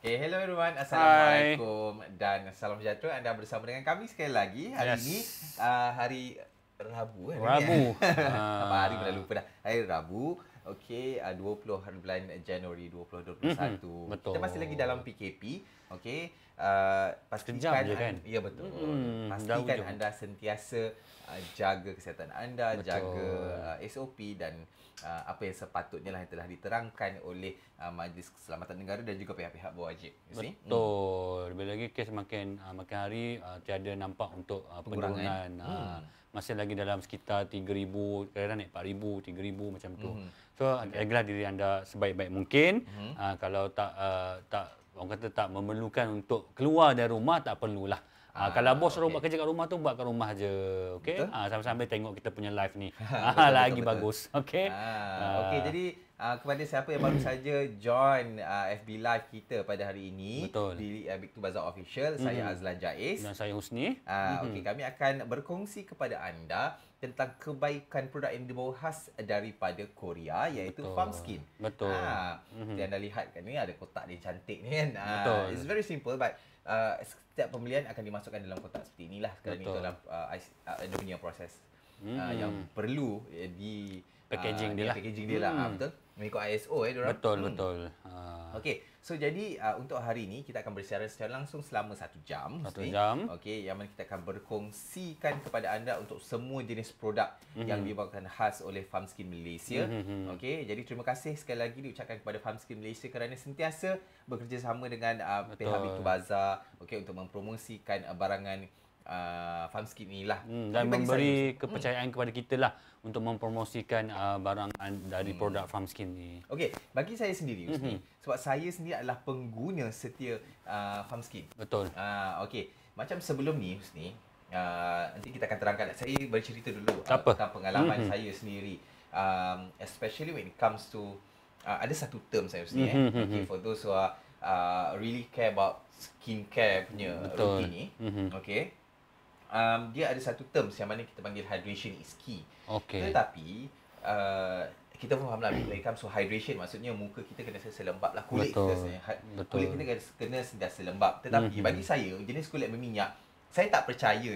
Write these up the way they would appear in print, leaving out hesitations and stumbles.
Okay, hello everyone. Hai. Assalamualaikum dan salam sejahtera. Anda bersama dengan kami sekali lagi. Hari ini hari Rabu kan? Rabu. Apa hari pun dah lupa dah. Hari Rabu. Okey, 20 hari bulan Januari 2021. Betul. Kita masih lagi dalam PKP. Okey, Sekejap pastikan je kan? ya betul. Dah Pastikan hujung. anda sentiasa jaga kesihatan anda, Betul. jaga SOP dan apa yang sepatutnya lah yang telah diterangkan oleh Majlis Keselamatan Negara dan juga pihak-pihak berwajib. Betul. Lebih lagi kes makin hari tiada nampak untuk penurunan. Masih lagi dalam sekitar 3,000, kadang-kadang naik 4,000, 3,000 macam tu. So, jagalah diri anda sebaik-baik mungkin. Kalau tak orang kata tak memerlukan untuk keluar dari rumah, tak perlulah. Kalau bos suruh buat kerja kat rumah tu, buat kat rumah je. Okey? Sambil-sambil tengok kita punya live ni. Lagi bagus. Okey? Okey, jadi kepada siapa yang baru saja join FB Live kita pada hari ini di Big to Bazaar Official, saya Azlan Jaiz dan saya Husni. Okey, kami akan berkongsi kepada anda tentang kebaikan produk yang dibawa khas daripada Korea, iaitu Farmskin. Betul. Seperti anda lihat kan, ni ada kotak dia cantik ni kan. Betul. It's very simple but setiap pembelian akan dimasukkan dalam kotak seperti inilah kerana itu adalah dia punya proses yang perlu di packaging dia lah. Packaging dia lah, betul. Mengikut ISO diorang. Betul. Okey, so jadi untuk hari ini kita akan bersiaran secara langsung selama 1 jam. 1 jam. Okey, yang mana kita akan berkongsikan kepada anda untuk semua jenis produk yang dibawakan khas oleh Farmskin Malaysia. Okey, jadi terima kasih sekali lagi diucapkan kepada Farmskin Malaysia kerana sentiasa bekerjasama dengan pihak Big to Bazaar, okey, untuk mempromosikan barangan Farmskin inilah dan memberi kepercayaan kepada kita lah untuk mempromosikan barang dari produk Farmskin ni. Okey, bagi saya sendiri Husni, sebab saya sendiri adalah pengguna setia Farmskin. Betul. Okey, macam sebelum ni Husni, nanti kita akan terangkan. Saya bercerita dulu tentang pengalaman saya sendiri, especially when it comes to ada satu term saya Husni, okay, for those who are really care about skincare punya routine ni. Okey. Dia ada satu term yang mana kita panggil hydration is key. Tetapi kita faham lah, when it comes to hydration, maksudnya muka kita kena sentiasa lembab lah, kulit kita kulit kita kena sentiasa lembab. Tetapi bagi saya, jenis kulit berminyak, saya tak percaya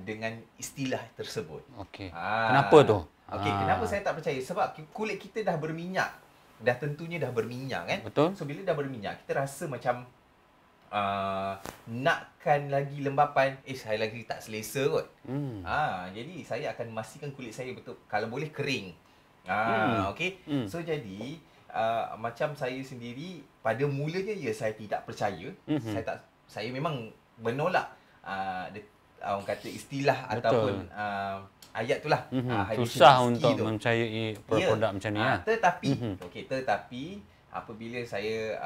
dengan istilah tersebut. Kenapa tu? Kenapa saya tak percaya? Sebab kulit kita dah berminyak, dah tentunya dah berminyak kan. So bila dah berminyak, kita rasa macam nakkan lagi lembapan, saya lagi tak selesa kot. Jadi saya akan memastikan kulit saya betul, kalau boleh kering. Okey. So jadi macam saya sendiri pada mulanya saya tidak percaya. Saya memang menolak orang kata istilah ataupun ayat itulah. Susah untuk mempercayai produk macam ni lah. Tetapi apabila saya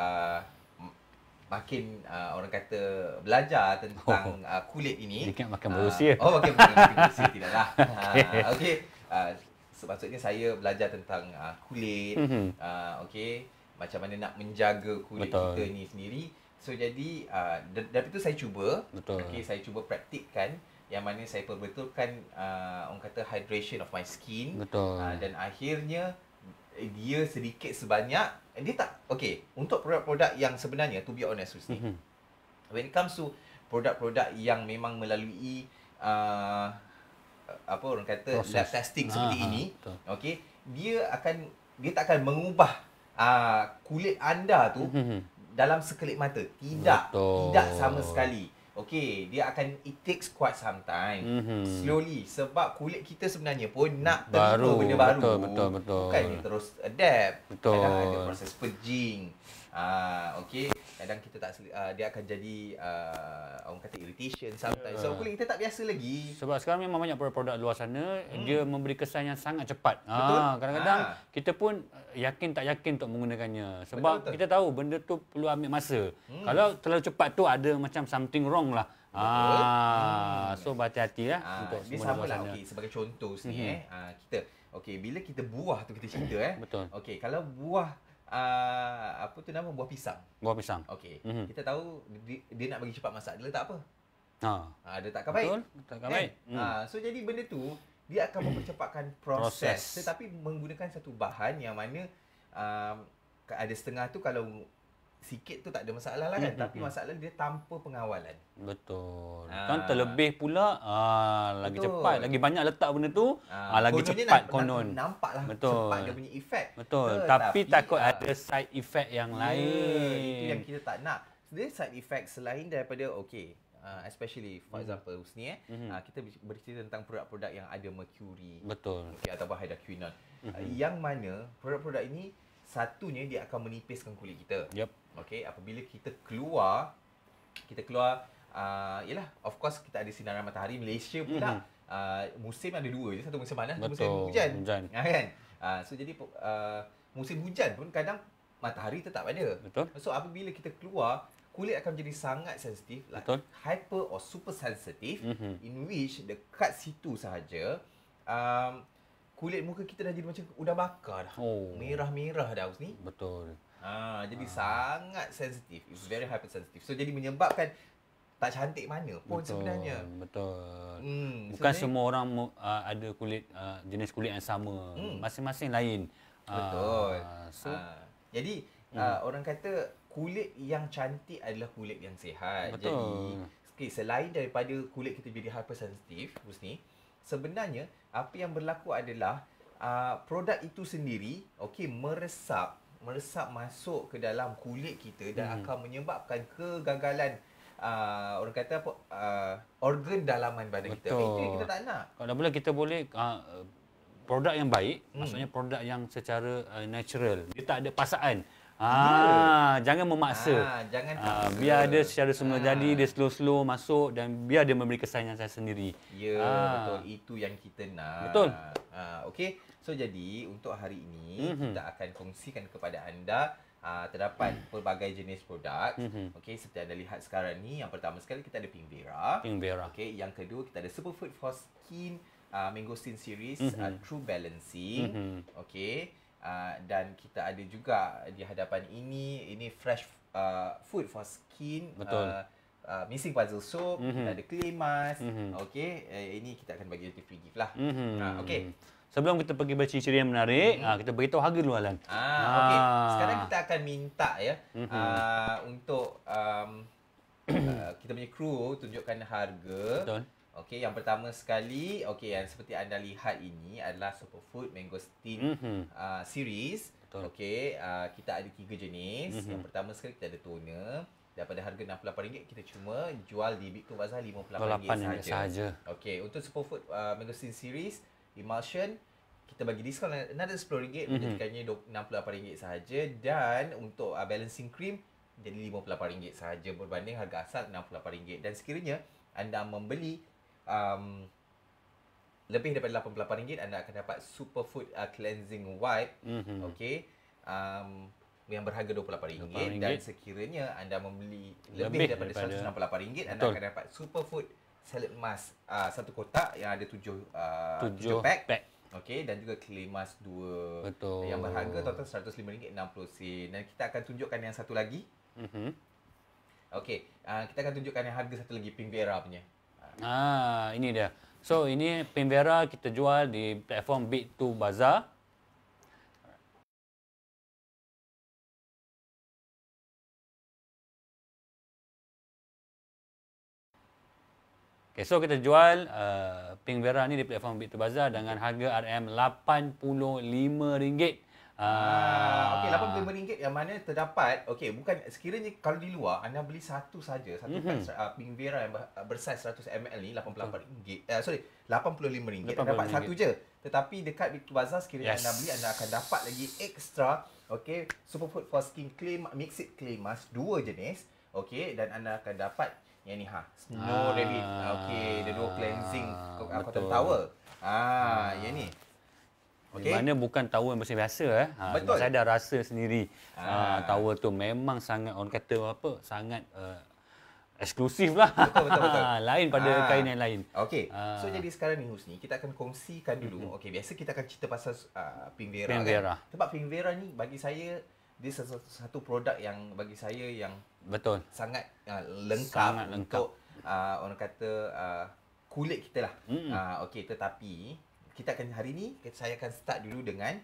makin orang kata belajar tentang kulit ini, makan berusia. Makin berusia tidaklah. Okey. Maksudnya saya belajar tentang kulit, okey, macam mana nak menjaga kulit kita ni sendiri. So jadi dari itu saya cuba, okey, saya cuba praktikkan, yang mana saya perbetulkan orang kata hydration of my skin. Dan akhirnya dia sedikit sebanyak dia tak untuk produk-produk yang sebenarnya, to be honest Husni, when it comes to produk-produk yang memang melalui apa orang kata lab testing seperti ini, okey, dia tak akan mengubah kulit anda tu dalam sekelip mata. Tidak sama sekali. Okey, dia akan, it takes quite some time, slowly, sebab kulit kita sebenarnya pun nak terima benda baru. Betul. Bukan dia terus adapt. Kadang ada proses purging. Okey, kadang kita tak dia akan jadi orang kata irritation sometimes. So kulit kita tak biasa lagi. Sebab sekarang memang banyak produk-produk luar sana, dia memberi kesan yang sangat cepat. Kadang-kadang kita pun yakin tak yakin untuk menggunakannya. Sebab kita tahu benda tu perlu ambil masa. Kalau terlalu cepat tu ada macam something wrong lah. So berhati-hati lah untuk dia semua sama luar lah. sana. Sebagai contoh sini kita bila kita buah tu kita cerita Betul. Kalau buah apa tu nama, buah pisang. Buah pisang. Kita tahu dia nak bagi cepat masak, dia letak apa? Dia takkan baik. Betul, takkan baik. So jadi benda tu dia akan mempercepatkan proses. Tetapi menggunakan satu bahan yang mana ada setengah tu kalau sikit tu tak ada masalah lah kan. Tapi masalah dia tanpa pengawalan. Betul. Kan terlebih pula lagi cepat, lagi banyak letak benda tu, lagi cepat konon. Nampaklah betul. cepat dia punya efek. Betul. Tapi takut ada side effect yang lain. Itu yang kita tak nak. Dia side effect selain daripada especially for example Husni kita bercerita tentang produk-produk yang ada mercury. Betul. Ataupun hydroquinone. Yang mana produk-produk ini satunya dia akan menipiskan kulit kita. Yep. Okey, apabila kita keluar yalah, of course kita ada sinaran matahari. Malaysia pula musim ada dua je, satu musim panas, satu musim hujan. Kan? So jadi musim hujan pun kadang matahari tetap ada. Betul. So apabila kita keluar, kulit akan menjadi sangat sensitif, Betul. hyper or super sensitif, in which dekat situ sahaja kulit muka kita dah jadi macam udah bakar dah. Merah-merah dah Husni. Betul. Jadi sangat sensitif. It's very hypersensitive. So jadi menyebabkan tak cantik mana pun sebenarnya. Betul. Bukan semua orang ada kulit jenis kulit yang sama. Masing-masing lain. Betul. Jadi orang kata kulit yang cantik adalah kulit yang sihat. Betul. Jadi selain daripada kulit kita jadi hypersensitif, Husni, sebenarnya apa yang berlaku adalah produk itu sendiri meresap masuk ke dalam kulit kita dan akan menyebabkan kegagalan orang kata apa organ dalaman badan kita. Itu yang kita tak nak. Kalau boleh kita boleh produk yang baik, maksudnya produk yang secara natural. Dia tak ada paksaan. Jangan memaksa. Jangan biar dia secara semula jadi, dia slow-slow masuk dan biar dia memberi kesan yang saya sendiri. Betul. Itu yang kita nak. Betul. Okey. So jadi untuk hari ini kita akan kongsikan kepada anda terdapat pelbagai jenis produk. Okey, seperti anda lihat sekarang ni, yang pertama sekali kita ada Pink Vera. Okey, yang kedua kita ada Superfood for Skin Mangosteen Series True Balancing. Okey. Dan kita ada juga di hadapan ini Fresh Food for Skin. Betul. Missing Puzzle Soap, kita ada Clay Mask. Okey, ini kita akan bagi free gift lah. Okey. Sebelum kita pergi berciri-ciri yang menarik, kita beritahu harga dulu Alan. Okey. Sekarang kita akan minta untuk kita punya kru tunjukkan harga. Betul. Okey, yang pertama sekali, yang seperti anda lihat ini adalah Superfood Mangosteen Series. Okey, kita ada 3 jenis. Yang pertama sekali kita ada toner. Daripada harga RM68 kita cuma jual di Big Two Bazaar RM58 sahaja. Okey, untuk Superfood Mangosteen Series Emulsion kita bagi diskaun another RM10 menjadikannya RM68 sahaja, dan untuk balancing cream jadi RM58 sahaja berbanding harga asal RM68. Dan sekiranya anda membeli lebih daripada RM88, anda akan dapat Superfood Cleansing Wipe. Okey, yang berharga RM28. Dan sekiranya anda membeli lebih daripada RM168, anda akan dapat Superfood Salad Mask satu kotak yang ada 7 pack. Okey, dan juga Clay Mask 2. Betul. Yang berharga total RM105.60. Dan kita akan tunjukkan yang satu lagi. Okey, kita akan tunjukkan yang harga satu lagi, Pink Vera punya. Ini dia. So, ini Pink Vera kita jual di platform Big Two Bazaar. Okay, so kita jual Pink Vera ni di platform Big Two Bazaar dengan harga RM85. Okey, RM85 yang mana terdapat, bukan sekiranya kalau di luar anda beli satu saja, satu pack Pink Vera yang bersaiz 100 ml ni RM85. Anda dapat satu je. Tetapi dekat Big Two Bazaar sekiranya anda beli, anda akan dapat lagi extra, Superfood for Skin Mixed Clay Mask 2 jenis. Dan anda akan dapat yang ni Snow Rabbit. The Duo Cleansing Cotton Towel. Yang ni. Mana bukan towel yang biasa. Betul. Saya dah rasa sendiri. Towel tu memang sangat, orang kata apa, sangat eksklusif lah. Betul. Lain pada kain yang lain. So jadi sekarang ni Husni, kita akan kongsikan dulu. Biasa kita akan cerita pasal Pink Vera. Sebab Pink Vera ni bagi saya, dia satu produk yang bagi saya yang betul, sangat lengkap untuk orang kata kulit kita lah. Tetapi kita akan hari ni saya akan start dulu dengan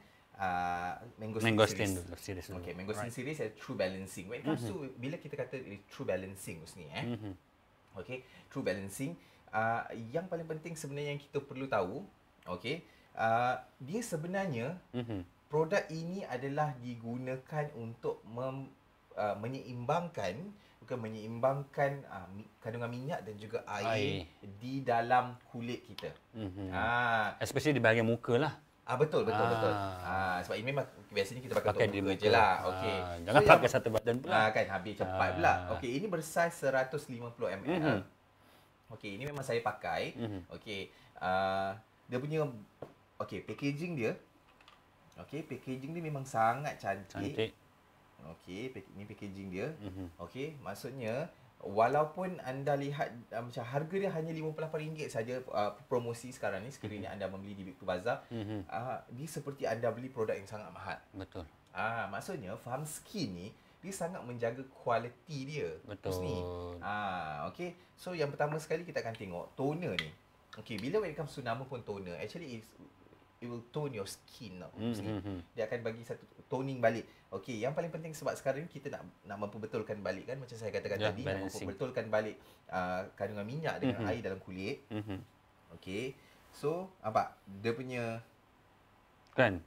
Mangosteen dulu, series dulu. Okay, Mangosteen series adalah true balancing. When it comes to, bila kita kata true balancing Husni, okay, true balancing, yang paling penting sebenarnya yang kita perlu tahu, okay, dia sebenarnya produk ini adalah digunakan untuk menyeimbangkan kandungan minyak dan juga air di dalam kulit kita. Especially di bahagian muka lah. Betul. Sebab ini memang biasanya kita pakai untuk muka je lah. Okey. Jangan pakai satu badan pula. Kan habis cepat pula. Okey, ini bersaiz 150 ml. Okey, ini memang saya pakai. Okey. Dia punya packaging dia. Okey, packaging dia memang sangat cantik. Okey, ini packaging dia. Okey, maksudnya walaupun anda lihat macam harga dia hanya RM58 saja, promosi sekarang ni sekiranya anda membeli di Big to Bazaar, dia seperti anda beli produk yang sangat mahal. Betul. Maksudnya Farm Skin ni dia sangat menjaga kualiti dia. Betul. Okey. So yang pertama sekali kita akan tengok toner ni. Okey, bila when it comes to nama pun toner, actually it will tone your skin tau. Dia akan bagi satu toning balik. Okey, yang paling penting sebab sekarang ni kita nak memperbetulkan balik kan, macam saya katakan tadi, nak memperbetulkan balik kandungan minyak dengan air dalam kulit. Okey. So, nampak dia punya kan.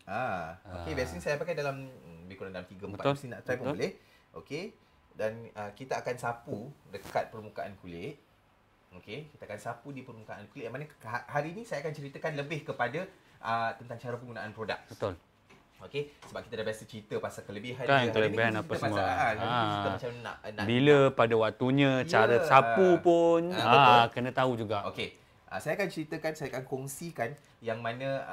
Okey, biasanya saya pakai dalam lebih kurang dalam 3-4. Mesti nak try pun boleh. Okey. Dan kita akan sapu dekat permukaan kulit. Okey, kita akan sapu di permukaan kulit. Yang mana hari ini saya akan ceritakan lebih kepada tentang cara penggunaan produk. Betul. Okey, sebab kita dah biasa cerita pasal kelebihan kan, kelebihan apa semua. Kita macam nak bila pada waktunya cara sapu pun kena tahu juga. Okey. Saya akan ceritakan, saya akan kongsikan yang mana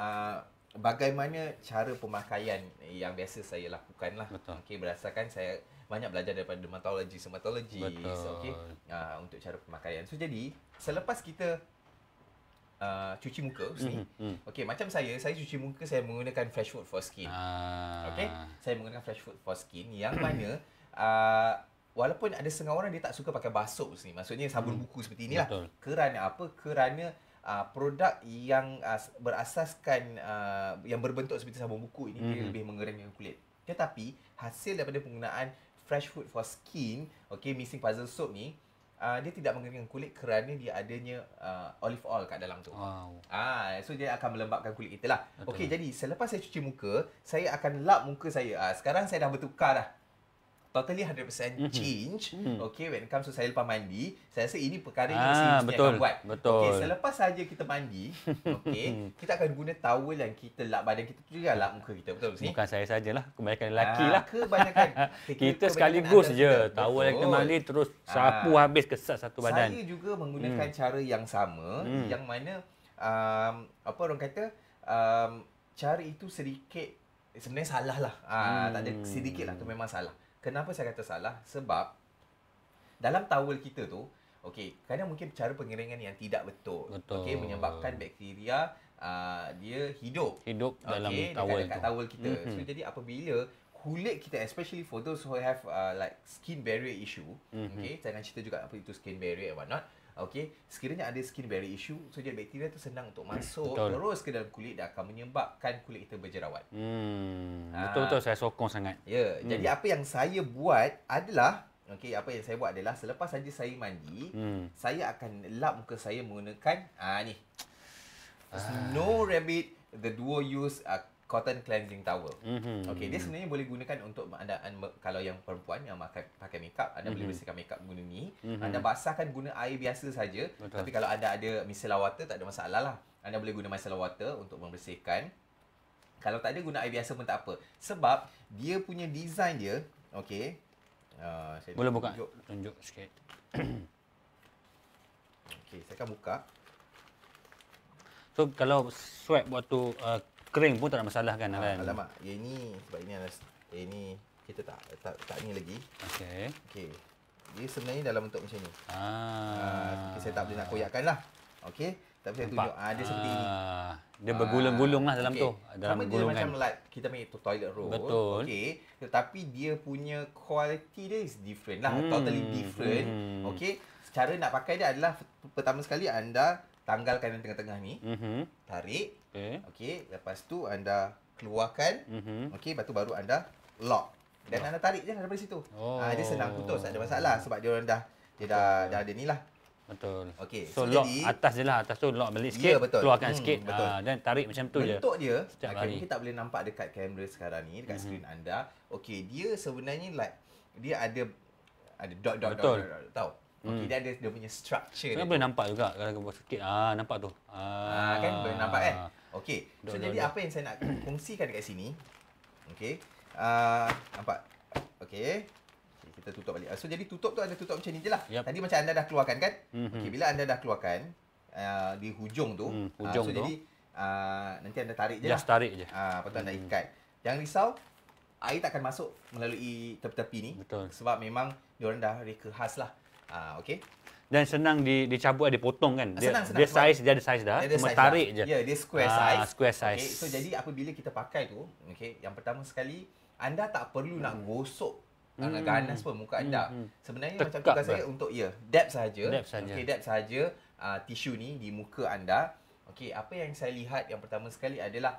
bagaimana cara pemakaian yang biasa saya lakukan lah. Okey, berdasarkan saya banyak belajar daripada dermatologis. Okey, untuk cara pemakaian. So jadi selepas kita cuci muka ni, okey, macam saya cuci muka, saya menggunakan Fresh Food for Skin. Okey, saya menggunakan Fresh Food for Skin yang mana walaupun ada setengah orang dia tak suka pakai basuh ni, maksudnya sabun buku seperti inilah. Kerana apa? Kerana produk yang berasaskan yang berbentuk seperti sabun buku ini dia lebih mengeringkan kulit. Tetapi hasil daripada penggunaan Fresh Food for Skin, okey, Missing Puzzle Soap ni, dia tidak mengeringkan kulit kerana dia adanya olive oil kat dalam tu. So dia akan melembabkan kulit kita lah. Okey, jadi selepas saya cuci muka, saya akan lap muka saya. Sekarang saya dah bertukar dah. Totally 100% change. Okay, when it comes to saya lepas mandi, saya rasa ini perkara yang mesti akan buat. Okay, selepas saja kita mandi, okay, kita akan guna towel yang kita lap badan kita tu juga lap muka kita. Betul sih? Bukan saya sajalah, kebanyakan lelaki lah. Kebanyakan. Kita sekaligus je. Towel yang kita mandi terus sapu habis kesat satu badan. Saya juga menggunakan cara yang sama, yang mana apa orang kata, cara itu sedikit sebenarnya salah lah. Tak ada sedikit lah tu memang salah. Kenapa saya kata salah? Sebab dalam towel kita tu, okey, kadang mungkin cara pengeringan yang tidak betul. Okey, menyebabkan bakteria dia hidup dalam towel kita. So jadi apabila kulit kita, especially for those who have like skin barrier issue, okey, saya akan cerita juga apa itu skin barrier and what not. Okey, sekiranya ada skin barrier issue, so jadi bakteria tu senang untuk masuk terus ke dalam kulit dan akan menyebabkan kulit kita berjerawat. Betul-betul saya sokong sangat. Ya, jadi apa yang saya buat adalah, okey, apa yang saya buat adalah selepas saja saya mandi, saya akan lap muka saya menggunakan ni. Snow Rabbit, the duo use cotton cleansing towel. Okey, dia sebenarnya boleh gunakan untuk anda kalau yang perempuan yang pakai makeup, anda boleh bersihkan makeup guna ni. Anda basahkan guna air biasa saja. Tapi kalau anda ada micellar water, tak ada masalah lah. Anda boleh guna micellar water untuk membersihkan. Kalau tak ada, guna air biasa pun tak apa. Sebab dia punya design dia, okey. Boleh buka? Tunjuk sikit. Okey, saya akan buka. So kalau sweat waktu kering pun tak ada masalah kan? Alamak, yang ni sebab ini kita tak ni lagi. Okey. Dia sebenarnya dalam bentuk macam ni. Saya tak boleh nak koyakkan lah. Okey, tapi saya tunjuk dia seperti ini. Dia bergulung-gulung lah dalam tu. Dalam sama gulungan. dia macam like kita main toilet roll. Betul. Okey, tetapi dia punya quality dia is different lah. Totally different. Okey, cara nak pakai dia adalah pertama sekali anda tanggalkan yang tengah-tengah ni. Tarik. Okey, lepas tu anda keluarkan. Okey, lepas tu baru anda lock. Dan anda tarik je daripada situ. Dia senang putus, tak ada masalah sebab dia orang dah ada ni lah. Betul. Okey. So lock jadi, atas je lah. Atas tu lock balik sikit, keluarkan sikit. Dan tarik macam tu je. Bentuk dia, mungkin tak boleh nampak dekat kamera sekarang ni, dekat skrin anda. Okey, dia sebenarnya like dia ada dot tahu. Okey, dia punya structure. Boleh nampak juga kalau buat sikit. Nampak tu. Kan boleh nampak kan? Okey. So jadi apa yang saya nak kongsikan dekat sini? Okey. Nampak. Okey. Kita tutup balik. So jadi tutup tu ada tutup macam ni je lah. Tadi macam anda dah keluarkan kan? Okey, bila anda dah keluarkan di hujung tu, so jadi nanti anda tarik je lah. Just tarik je. Lepas tu anda ikat. Jangan risau, air tak akan masuk melalui tepi-tepi ni. Betul. Sebab memang diorang dah reka khas lah. Okey. Dan senang dicabut, dipotong kan. Senang. Dia ada size dah. Cuma tarik je. Ya, dia square size. Square size. Okay. So jadi apabila kita pakai tu, okey, yang pertama sekali anda tak perlu nak gosok nak ganas pun muka anda. Sebenarnya macam tugas saya untuk dab saja. Okey, dab saja tisu ni di muka anda. Okey, apa yang saya lihat yang pertama sekali adalah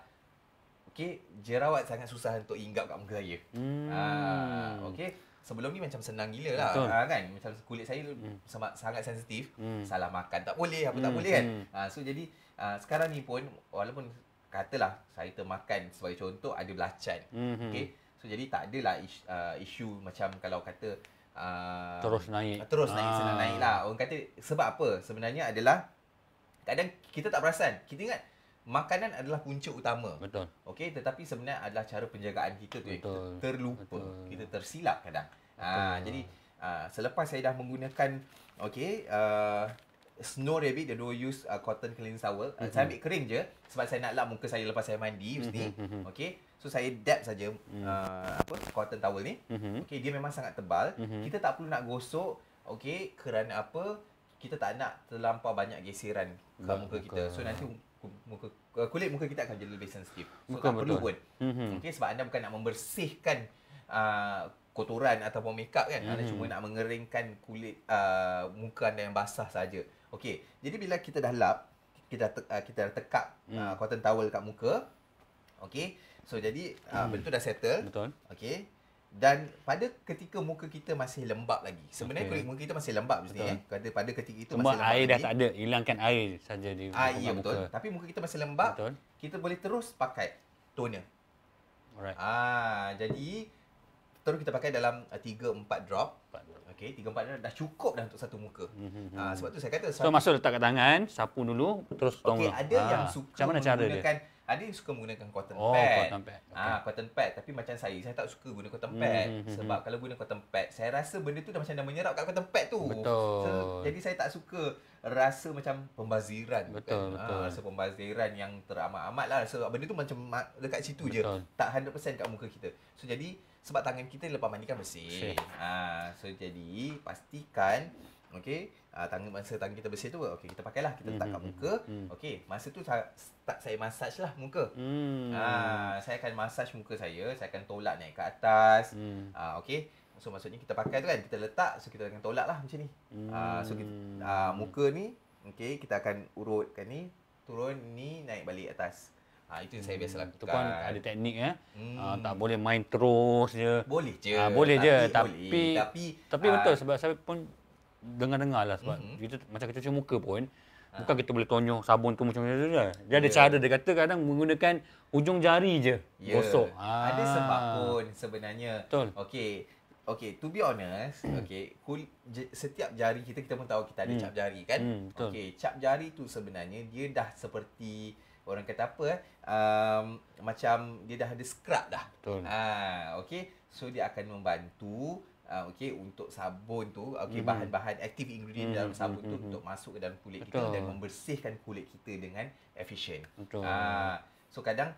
okey, jerawat sangat susah untuk hinggap kat muka saya. Okey. Sebelum ni macam senang gila lah kan. Macam kulit saya sangat sensitif. Salah makan tak boleh, apa tak boleh kan. So jadi sekarang ni pun walaupun katalah saya termakan sebagai contoh ada belacan. Okey. So jadi tak adalah isu macam kalau kata terus naik senang naik lah. Orang kata sebab apa? Sebenarnya adalah kadang kita tak perasan. Kita ingat makanan adalah punca utama. Betul. Okey, tetapi sebenarnya adalah cara penjagaan kita tu yang kita terlupa. Kita tersilap kadang. Jadi selepas saya dah menggunakan Snow Rabbit, dia use cotton cleaning towel. Saya ambil kering je sebab saya nak lap muka saya lepas saya mandi mesti. Okey. So saya dab saja cotton towel ni. Okey, dia memang sangat tebal. Kita tak perlu nak gosok. Okey, kerana apa? Kita tak nak terlampau banyak geseran ke muka kita. So nanti kulit muka kita akan jadi lebih sensitif. So tak perlu pun. Okey, sebab anda bukan nak membersihkan kotoran ataupun makeup kan. Anda cuma nak mengeringkan kulit muka anda yang basah saja. Okey, jadi bila kita dah lap, kita dah tekap cotton towel kat muka. Okey. So jadi benda tu dah settle. Betul. Okey. Dan pada ketika muka kita masih lembap lagi. Sebenarnya kulit muka kita masih lembap mesti pada ketika itu cuma masih lembap. Air dah tak ada, hilangkan air saja di ya, betul. Tapi muka kita masih lembap. Betul. Kita boleh terus pakai toner. Alright. Jadi terus kita pakai dalam 3-4 drop. Okey, 3-4 drop dah cukup dah untuk satu muka. Sebab tu saya kata so masuk letak kat tangan, sapu dulu, terus tong. Okey, ada yang suka macam mana cara dia? Ada yang suka menggunakan cotton pad. Cotton pad. Cotton pad. Tapi macam saya tak suka guna cotton pad. Sebab kalau guna cotton pad, saya rasa benda tu dah macam dah menyerap kat cotton pad tu. Betul. Jadi saya tak suka rasa macam pembaziran. Betul. Rasa pembaziran yang teramat-amat lah. Sebab benda tu macam dekat situ je. Tak 100% kat muka kita. So jadi, sebab tangan kita lepas mandi kan bersih. So jadi, pastikan masa tangan kita bersih tu, kita pakailah, kita letak kat muka. Masa tu saya massage lah muka. Saya akan massage muka saya akan tolak naik ke atas. So maksudnya kita pakai tu kan, kita letak, so kita akan tolak lah macam ni. So muka ni, kita akan urutkan ni, turun ni, naik balik atas. Itu yang saya biasa lakukan. Itu pun ada teknik tak boleh main terus je. Boleh je. Boleh je, tapi betul sebab saya pun dengar-dengar lah sebab kita macam kita cuci muka pun bukan kita boleh tonyoh sabun tu macam tu je. Dia ada cara, dia kata kadang menggunakan ujung jari je gosok. Ada sebab pun sebenarnya. Betul. Okey, to be honest, setiap jari kita pun tahu kita ada cap jari kan? Cap jari tu sebenarnya dia dah seperti orang kata apa macam dia dah ada scrub dah. Betul. So dia akan membantu untuk sabun tu, bahan-bahan active ingredient dalam sabun tu untuk masuk ke dalam kulit kita dan membersihkan kulit kita dengan efisien. So kadang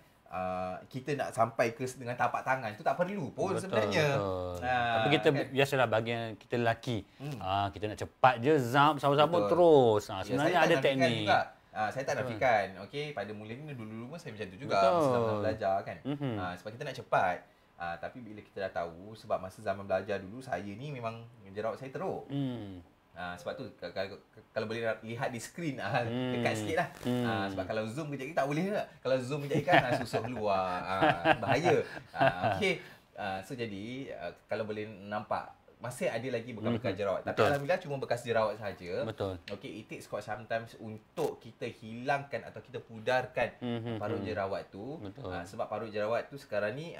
kita nak sampai ke dengan tapak tangan tu tak perlu pun sebenarnya. Tapi kita biasalah bagian kita lelaki. Kita nak cepat je sabun-sabun terus. Sebenarnya ada teknik. Saya tak nafikan. Pada mulanya dulu-dulu pun saya macam tu juga masa zaman belajar kan. Sebab kita nak cepat. Tapi bila kita dah tahu, sebab masa zaman belajar dulu saya ni memang jerawat saya teruk. Sebab tu kalau boleh lihat di skrin dekat sikit lah. Sebab kalau zoom kejap lagi tak boleh tak. Kalau zoom kejap lagi kan susuk keluar. Bahaya. Okey. So jadi kalau boleh nampak masih ada lagi bekas-bekas jerawat. Tapi alhamdulillah cuma bekas jerawat saja. Betul. Okey, it takes quite sometimes untuk kita hilangkan atau kita pudarkan parut jerawat tu. Sebab parut jerawat tu sekarang ni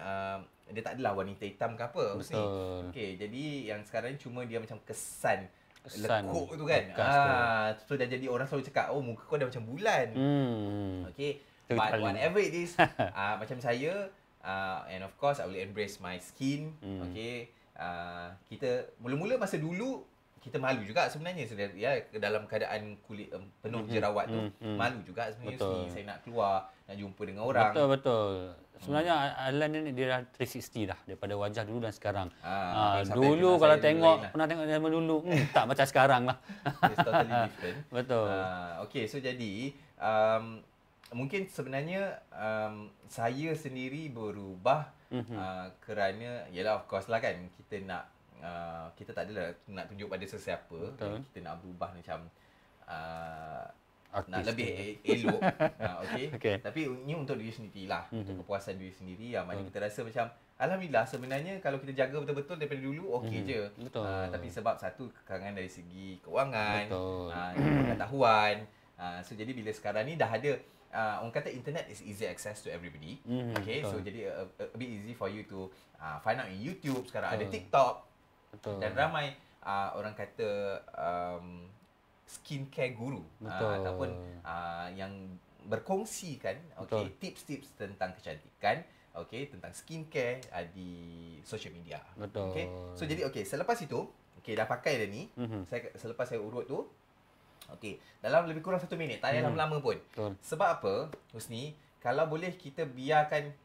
dia tak adalah warna hitam ke apa. Betul. Okey, jadi yang sekarang ni cuma dia macam kesan lekuk tu kan. So dah jadi orang selalu cakap, oh muka kau dah macam bulan. Okey, but whatever it is, macam saya, and of course I will embrace my skin. Okey. Kita mula-mula masa dulu kita malu juga sebenarnya ya, dalam keadaan kulit penuh jerawat tu malu juga sebenarnya. Saya nak keluar, nak jumpa dengan orang. Betul. Sebenarnya Alan ni dia dah 360 dah daripada wajah dulu dan sekarang. Dulu kalau tengok pernah tengok zaman dulu tak macam sekarang lah. It's totally different. Betul. Okey, so jadi mungkin sebenarnya saya sendiri berubah kerana yalah of course lah kan kita nak kita tak adalah nak tunjuk pada sesiapa. Kita nak berubah macam nak lebih elok. Okey. Tapi ini untuk diri sendiri lah, untuk kepuasan diri sendiri yang mana kita rasa macam alhamdulillah sebenarnya kalau kita jaga betul-betul daripada dulu okey je. Tapi sebab satu kekurangan dari segi kewangan, pengetahuan. So jadi bila sekarang ni dah ada orang kata internet is easy access to everybody. Okay, so jadi a bit easy for you to find out in YouTube. Sekarang ada TikTok. Dan ramai orang kata skincare guru ataupun yang berkongsikan tips-tips tentang kecantikan, tentang skincare di social media. Okay. So jadi selepas itu dah pakai dah ni. Selepas saya urut tu, dalam lebih kurang 1 minit, tak payah lama-lama pun. Sebab apa, Husni, kalau boleh kita biarkan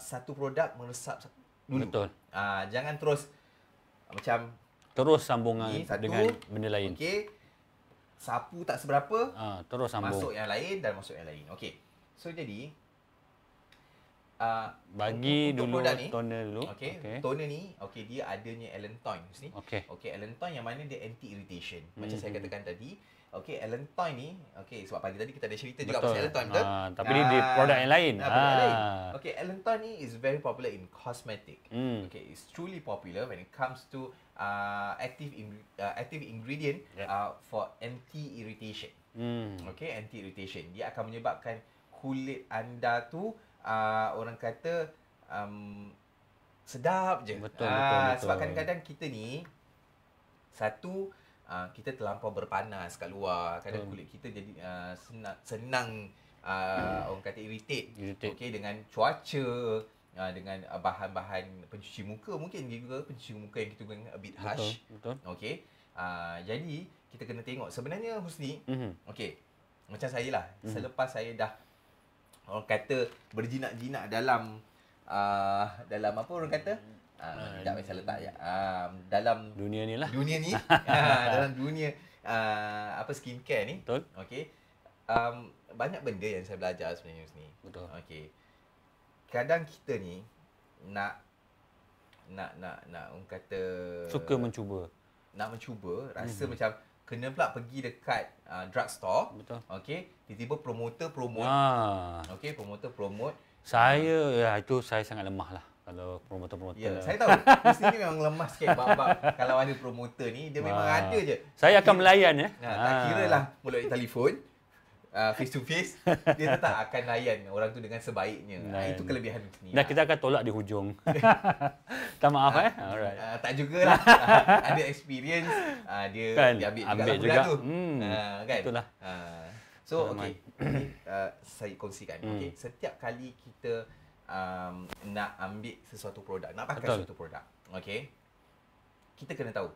satu produk meresap dulu. Jangan terus macam sambungan dengan benda lain. Sapu tak seberapa, terus sambung. Masuk yang lain dan masuk yang lain. So jadi bagi dulu toner dulu. Toner ni dia adanya Allantoin ni. Allantoin yang mana dia anti irritation. Macam saya katakan tadi. Allantoin ni sebab pagi tadi kita ada cerita juga pasal Allantoin betul. Tapi di produk yang lain. Allantoin ni is very popular in cosmetic. It's truly popular when it comes to active ingredient for anti irritation. Anti irritation. Dia akan menyebabkan kulit anda tu orang kata sedap je. Betul. Sebab kadang-kadang kita ni kita terlampau berpanas kat luar. Kadang kulit kita jadi senang orang kata irritate. Dengan cuaca, dengan bahan-bahan pencuci muka, mungkin juga pencuci muka yang kita guna a bit harsh. Jadi kita kena tengok sebenarnya Husni. Macam saya lah, selepas saya dah orang kata berjinak-jinak dalam apa orang kata? Tak payah letak je. Dalam dunia ni lah. Dalam dunia skincare ni. Betul. Banyak benda yang saya belajar sebenarnya ni. Betul. Kadang kita ni nak orang kata suka mencuba. Nak mencuba, rasa macam kena pula pergi dekat drugstore. Betul. Tiba-tiba promoter promote. Promoter promote. Itu saya sangat lemah lah kalau promoter. Ya, saya tahu. Mesti ni memang lemah sikit bab kalau ada promoter ni dia memang ada je. Saya akan melayan ya. Tak kira lah melalui telefon, face to face, dia tetap akan layan orang tu dengan sebaiknya. Itu kelebihan ni. Dan kita akan tolak di hujung. Tak maaf Alright. Tak jugalah. Ada experience, dia ambil juga tu. Kan? Itulah. So saya kongsikan. Setiap kali kita nak ambil sesuatu produk, nak pakai sesuatu produk, kita kena tahu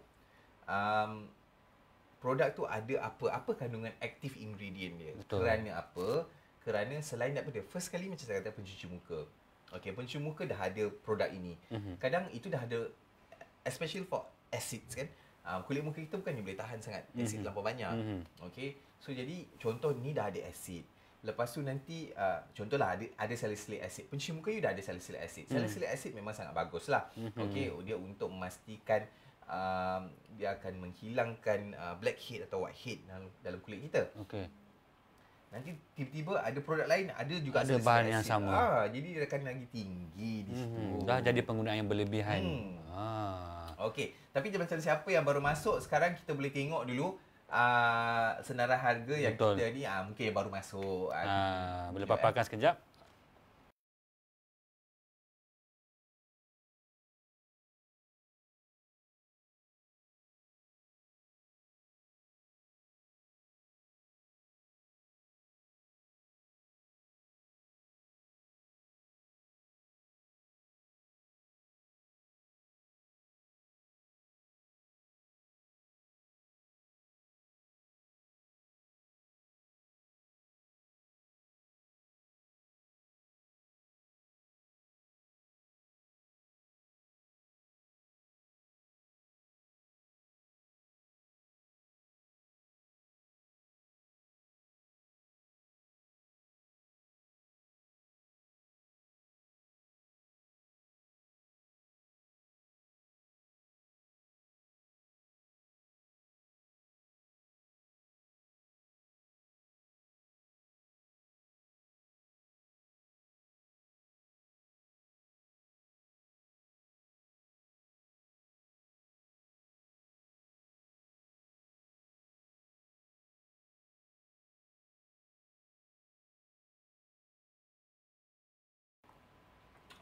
produk tu ada apa kandungan active ingredient dia. Kerana apa? Kerana selain daripada first kali macam saya kata pencuci muka. Pencuci muka dah ada produk ini. Kadang itu dah ada, especially for acids kan. Kulit muka kita bukannya boleh tahan sangat asid terlampau banyak. So jadi contoh ni dah ada asid. Lepas tu nanti contohlah ada salicylic acid. Pencuci muka you dah ada salicylic acid. Salicylic acid memang sangat baguslah. Dia untuk memastikan dia akan menghilangkan blackhead atau whitehead dalam kulit kita. Okey. Nanti tiba-tiba ada produk lain ada juga ada bahan yang sama. Jadi dia akan lagi tinggi di situ. Dah jadi penggunaan yang berlebihan. Okey, tapi macam siapa yang baru masuk sekarang kita boleh tengok dulu senarai harga yang kita ni mungkin yang baru masuk. Boleh paparkan sekejap?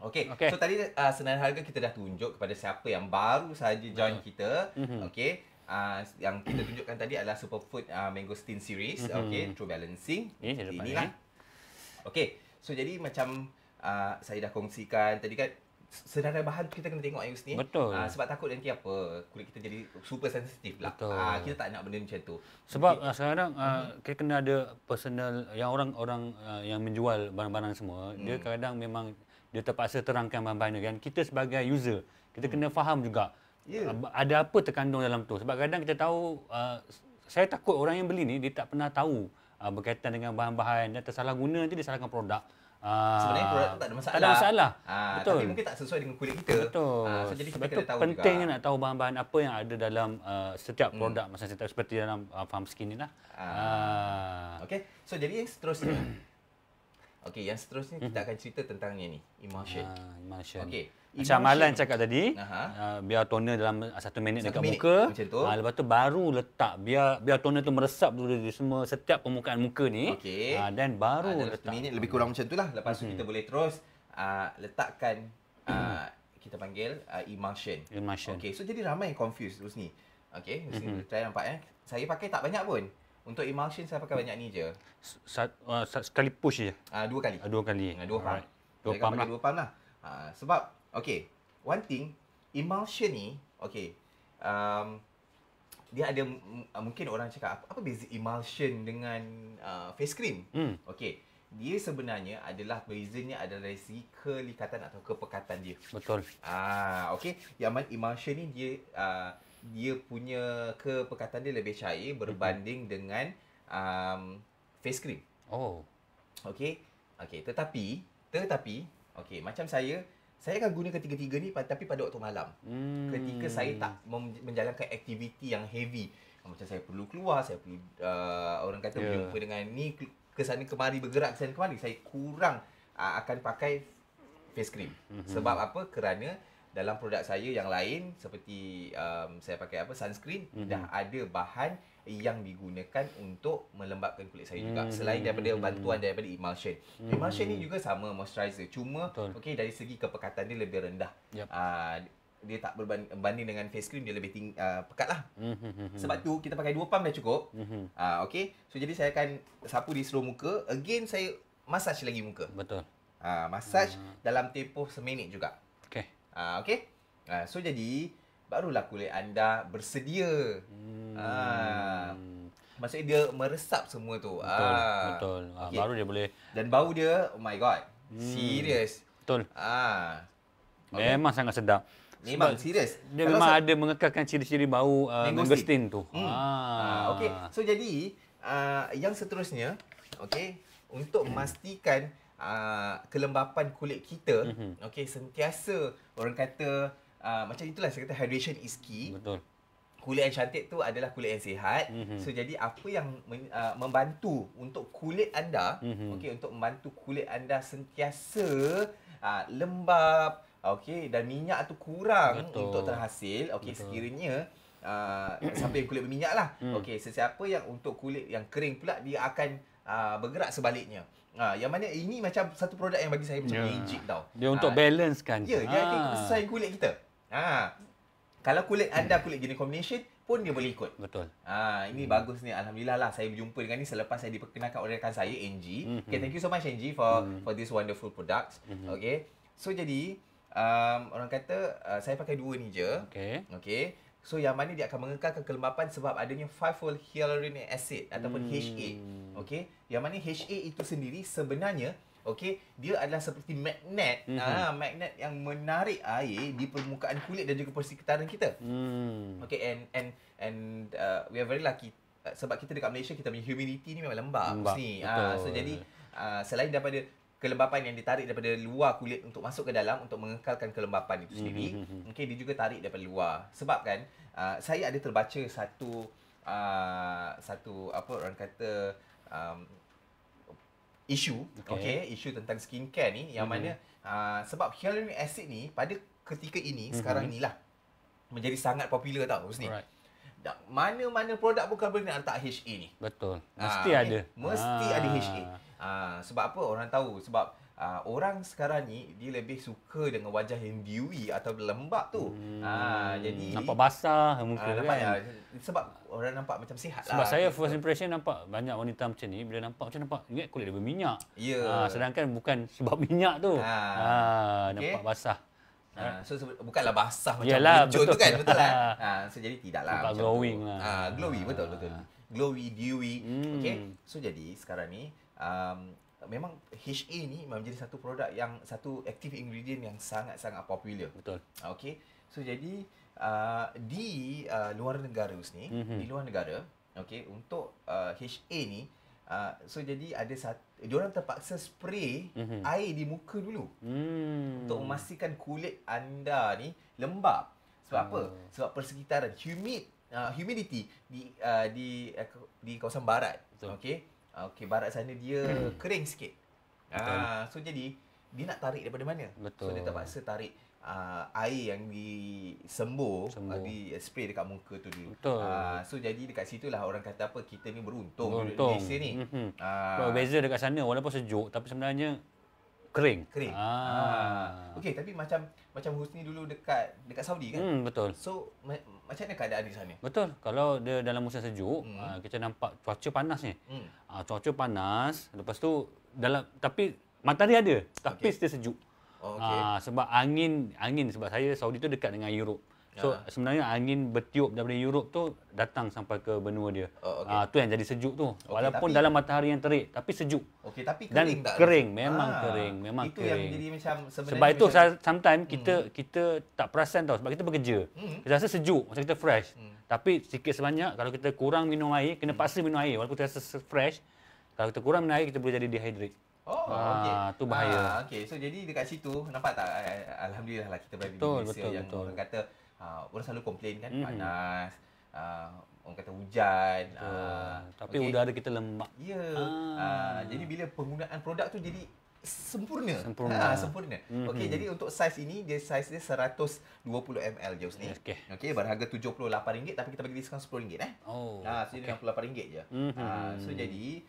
Okey. So tadi senarai harga kita dah tunjuk kepada siapa yang baru saja join kita. Okey. Yang kita tunjukkan tadi adalah Superfood Mangosteen Series. Okey, True Balancing. Inilah. Okey. So jadi macam saya dah kongsikan tadi kan, senarai bahan kita kena tengok Yus ni. Betul. Sebab takut nanti apa, kulit kita jadi super sensitif lah. Kita tak nak benda macam tu. Sebab sekarang kita kena ada personal yang orang-orang yang menjual barang-barang semua, dia kadang memang dia terpaksa terangkan bahan-bahan kan. Kita sebagai user, kita kena faham juga ada apa terkandung dalam tu. Sebab kadang kita tahu, saya takut orang yang beli ni dia tak pernah tahu berkaitan dengan bahan-bahan dan tersalah guna, nanti dia salahkan produk. Sebenarnya produk tu tak ada masalah. Tak ada masalah. Betul. Tapi mungkin tak sesuai dengan kulit kita. Betul. So jadi kita kena tahu penting juga nak tahu bahan-bahan apa yang ada dalam setiap produk masa seperti dalam Farm Skin ni lah. Okey. So jadi yang seterusnya okey, yang seterusnya kita akan cerita tentang ni, emulsion. Emulsion. Okey. Macam Malan cakap tadi, biar toner dalam 1 minit dekat muka. Lepas tu baru letak, biar toner tu meresap dulu di semua setiap permukaan muka ni. Okey. Dan baru letak. 1 minit lebih Hmm. kurang macam itulah. Lepas tu kita boleh terus letakkan kita panggil emulsion. Okey, so jadi ramai yang confused terus ni. Okey, mesti try nampak saya pakai tak banyak pun. Untuk emulsion saya pakai banyak ni je. Sekali push je. 2 kali. 2 kali. 2 pump. 2 pump lah. 2 pump lah. Sebab okey, one thing, emulsion ni, okey, dia ada mungkin orang cakap apa beza emulsion dengan face cream? Okey, dia sebenarnya adalah bezanya adalah dari segi kelikatan atau kepekatan dia. Betul. Okey, yang mana emulsion ni dia punya kepekatan dia lebih cair berbanding dengan face cream. Okey. Tetapi okey, macam saya akan guna ketiga-tiga ni tapi pada waktu malam. Ketika saya tak menjalankan aktiviti yang heavy. Macam saya perlu keluar, saya perlu orang kata berjumpa dengan ni, ke sana kemari, bergerak ke sana kemari, saya kurang akan pakai face cream. Sebab apa? Kerana dalam produk saya yang lain seperti saya pakai sunscreen, dah ada bahan yang digunakan untuk melembabkan kulit saya juga, selain daripada bantuan daripada emulsion. Emulsion ni juga sama moisturizer, cuma okey dari segi kepekatan dia lebih rendah. Dia tak berbanding dengan face cream, dia lebih pekat lah. Sebab tu kita pakai 2 pump dah cukup. Okey, so jadi saya akan sapu di seluruh muka, again saya massage lagi muka. Betul. Massage dalam tempoh seminit juga. Okey. So jadi barulah kulit anda bersedia. Maksudnya dia meresap semua tu. Betul. Okay. Baru dia boleh. Dan bau dia, oh my god. Serius. Betul. Memang sangat sedap. Memang serius. Dia memang ada mengekalkan ciri-ciri bau mangosteen tu. Okey. So jadi yang seterusnya, okey, untuk memastikan kelembapan kulit kita, okey, sentiasa orang kata macam itulah saya kata hydration is key. Betul. Kulit yang cantik tu adalah kulit yang sihat. So jadi apa yang membantu untuk kulit anda, okey, untuk membantu kulit anda sentiasa lembab, okey, dan minyak tu kurang untuk terhasil. Okey, sekiranya siapa yang kulit berminyak lah. Okey, sesiapa yang untuk kulit yang kering pula dia akan bergerak sebaliknya. Yang mana ini macam satu produk yang bagi saya macam magic tau. Dia untuk balance kan. Ya, dia akan sesuai kulit kita. Kalau kulit anda kulit jenis combination pun dia boleh ikut. Betul. Ini bagus ni. Alhamdulillah lah saya berjumpa dengan ni selepas saya diperkenalkan oleh rakan saya NG. Okay, thank you so much NG for this wonderful products. Okay. So jadi orang kata saya pakai 2 ni je. Okay. So yang mana dia akan mengekalkan kelembapan sebab adanya 5-fold hyaluronic acid ataupun HA. Okay. Yang mana HA itu sendiri sebenarnya dia adalah seperti magnet, magnet yang menarik air di permukaan kulit dan juga persekitaran kita. Okay, and we are very lucky sebab kita dekat Malaysia kita punya humidity ni memang lembab ni. So jadi selain daripada kelembapan yang ditarik daripada luar kulit untuk masuk ke dalam untuk mengekalkan kelembapan itu sendiri, dia juga tarik daripada luar. Sebab kan saya ada terbaca satu apa orang kata isu tentang skincare ni yang mana sebab hyaluronic acid ni pada ketika ini sekarang inilah menjadi sangat popular tau Husni. Mana-mana produk pun kalau boleh nak letak HA ni. Betul. Mesti ada. Mesti ada HA. Sebab apa orang tahu? Sebab orang sekarang ni dia lebih suka dengan wajah yang dewy atau lembab tu. Jadi nampak basah muka kan. Sebab orang nampak macam sihat sebab saya first impression nampak banyak wanita macam ni bila nampak ingat kulit dia berminyak. Sedangkan bukan sebab minyak tu. Nampak basah. So bukanlah basah macam bejut tu kan, betul lah. So jadi tidaklah nampak glowing lah. Glowy, betul. Glowy, dewy. So jadi sekarang ni memang HA ni menjadi satu produk yang satu active ingredient yang sangat-sangat popular. Betul. So jadi di luar negara ni, di luar negara, untuk HA ni so jadi ada diorang terpaksa spray air di muka dulu untuk memastikan kulit anda ni lembab. Sebab apa? Sebab persekitaran humidity di kawasan barat. Barat sana dia kering sikit. So jadi dia nak tarik daripada mana? So dia terpaksa tarik air yang disembur, di spray dekat muka tu dulu. So jadi dekat situlah orang kata apa, kita ni beruntung di Malaysia ni. Beza dekat sana walaupun sejuk tapi sebenarnya kering. Okey, tapi macam Husni dulu dekat Saudi kan? Betul. So macam mana keadaan di sana? Betul. Kalau dia dalam musim sejuk, kita nampak cuaca panas ni. Cuaca panas, lepas tu tapi matahari ada, tapi dia sejuk. Sebab angin sebab saya Saudi tu dekat dengan Europe. So sebenarnya angin bertiup daripada Europe tu datang sampai ke benua dia. Tu yang jadi sejuk tu. Walaupun dalam matahari yang terik tapi sejuk. Tapi kering tak? Kering, memang kering. Itu yang jadi macam sebenarnya. Sebab itu sometimes kita tak perasan tau sebab kita bekerja. Kita rasa sejuk, macam kita fresh. Tapi sikit sebanyak kalau kita kurang minum air, kena paksa minum air walaupun kita rasa fresh. Kalau kita kurang minum air kita boleh jadi dehydrate. Tu bahaya. So jadi dekat situ nampak tak, alhamdulillah lah kita berada di Malaysia yang orang kata orang selalu komplain kan panas, orang kata hujan, tapi udara kita lembab. Jadi bila penggunaan produk tu jadi sempurna. Jadi untuk saiz ini saiz dia 120 ml je ni. Berharga RM78 tapi kita bagi diskaun RM10 so jadi RM68 je. So jadi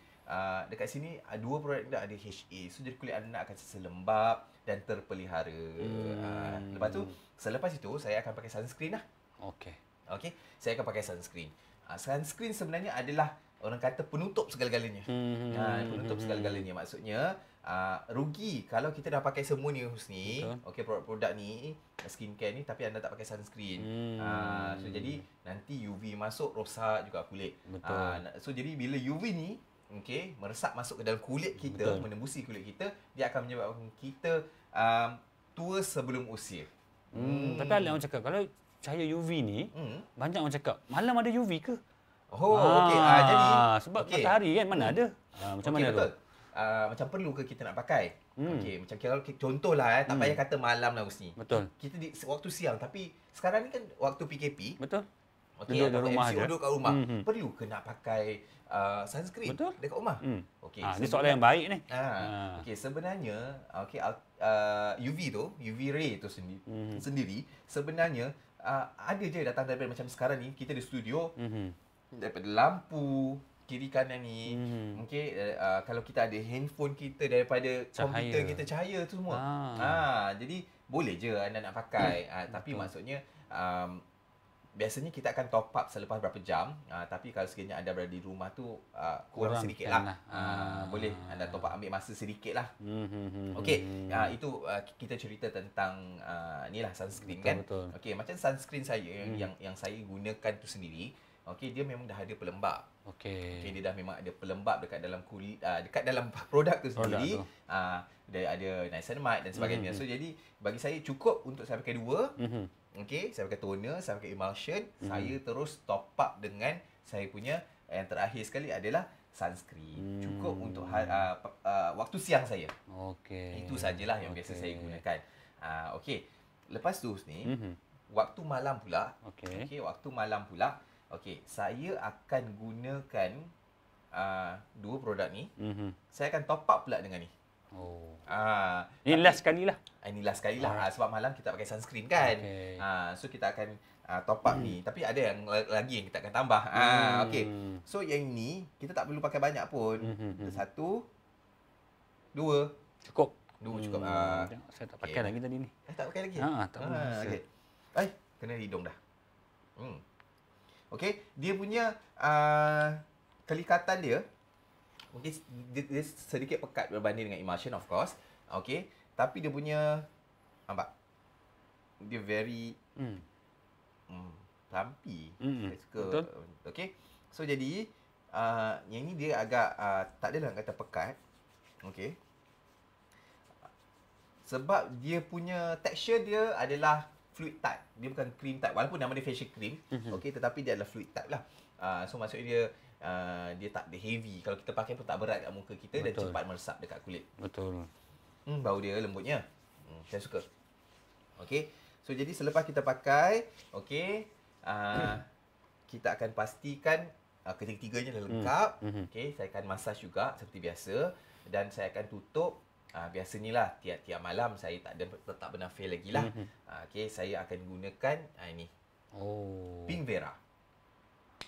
dekat sini dua produk anda ada HA. So jadi kulit anda akan sentiasa lembab dan terpelihara. Lepas tu selepas itu saya akan pakai sunscreen lah. Saya akan pakai sunscreen. Sunscreen sebenarnya adalah orang kata penutup segala-galanya. Penutup segala-galanya maksudnya rugi kalau kita dah pakai semua ni Husni. Produk-produk ni skincare ni tapi anda tak pakai sunscreen. So jadi nanti UV masuk rosak juga kulit. So jadi bila UV ni meresap masuk ke dalam kulit kita, menembusi kulit kita, dia akan menyebabkan kita tua sebelum usia. Tapi ada orang cakap kalau cahaya UV ni banyak orang cakap malam ada UV ke? Jadi sebab matahari kan mana ada. Macam mana tu? macam perlu ke kita nak pakai. Okey, macam kalau contohlah tak payah kata malam lah Husni. Betul. Kita di waktu siang, tapi sekarang ni kan waktu PKP. Betul. Okey, Duduk di rumah MCO je. duduk kat rumah. Perlu ke nak pakai sunscreen Betul. dekat rumah? Okey. Ini soalan yang baik ni. Okey, sebenarnya UV tu, UV ray tu sendiri sebenarnya ada je datang daripada macam sekarang ni kita di studio daripada lampu kiri kanan ni. Okey, kalau kita ada handphone kita daripada komputer kita, cahaya tu semua. Jadi boleh je anda nak pakai. Tapi maksudnya biasanya kita akan top up selepas berapa jam. Tapi kalau sekiranya anda berada di rumah tu kurang sedikit lah. Boleh anda top up, ambil masa sedikit lah. Okey, itu kita cerita tentang ni lah sunscreen kan. Okey, macam sunscreen saya yang saya gunakan tu sendiri. Okey, dia memang dah ada pelembab. Okey, dia dah memang ada pelembab dekat dalam kulit, dekat dalam produk tu sendiri. Dia ada niacinamide dan sebagainya. So jadi bagi saya cukup untuk saya pakai dua. Okey, saya pakai toner, saya pakai emulsion, saya terus top up dengan saya punya yang terakhir sekali adalah sunscreen. Cukup untuk waktu siang saya. Okey. Itu sajalah yang biasa saya gunakan. Okey. Lepas tu ni, waktu malam pula. Okey, waktu malam pula. Okey, saya akan gunakan dua produk ni. Saya akan top up pula dengan ni. Ini last sekali lah. Ini last sekali lah. Sebab malam kita pakai sunscreen kan. So kita akan top up ni. Tapi ada yang lagi yang kita akan tambah. Okey. So yang ni kita tak perlu pakai banyak pun. Satu, dua. Cukup. Dua cukup. Saya tak pakai lagi tadi ni. Tak pakai lagi? Tak pakai. Okey. Kena hidung dah. Okey. Dia punya kelikatan dia. Mungkin dia sedikit pekat berbanding dengan emulsion of course. Okey. Tapi dia punya nampak. Dia very plumpy. Saya suka. Okey. So jadi yang ni dia agak tak adalah kata pekat. Okey. Sebab dia punya texture dia adalah fluid type. Dia bukan cream type. Walaupun nama dia facial cream. Okey, tetapi dia adalah fluid type lah. So maksudnya dia tak ada heavy. Kalau kita pakai pun tak berat kat muka kita. Dan cepat meresap dekat kulit. Betul. Bau dia lembutnya. Saya suka. Okey. So jadi selepas kita pakai, okey, kita akan pastikan ketiga-tiganya dah lengkap. Okey, saya akan massage juga seperti biasa dan saya akan tutup. Biasanya lah tiap-tiap malam saya tak pernah fail lagi lah. Okey, saya akan gunakan ini. Pink Vera.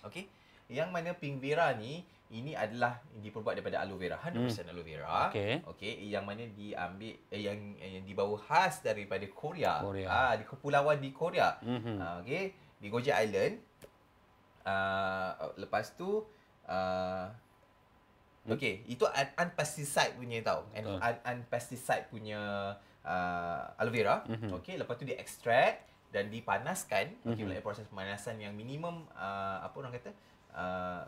Okey. Yang mana Pink Vera ni, ini adalah diperbuat daripada aloe vera, 100% aloe vera. Okey, yang mana diambil yang dibawa khas daripada Korea. Di kepulauan di Korea. Okey, di Goji Island. Lepas tu okey, itu unpesticide punya tau. Unpesticide punya aloe vera. Okey, lepas tu dia extract dan dipanaskan. Okey, melalui proses pemanasan yang minimum apa orang kata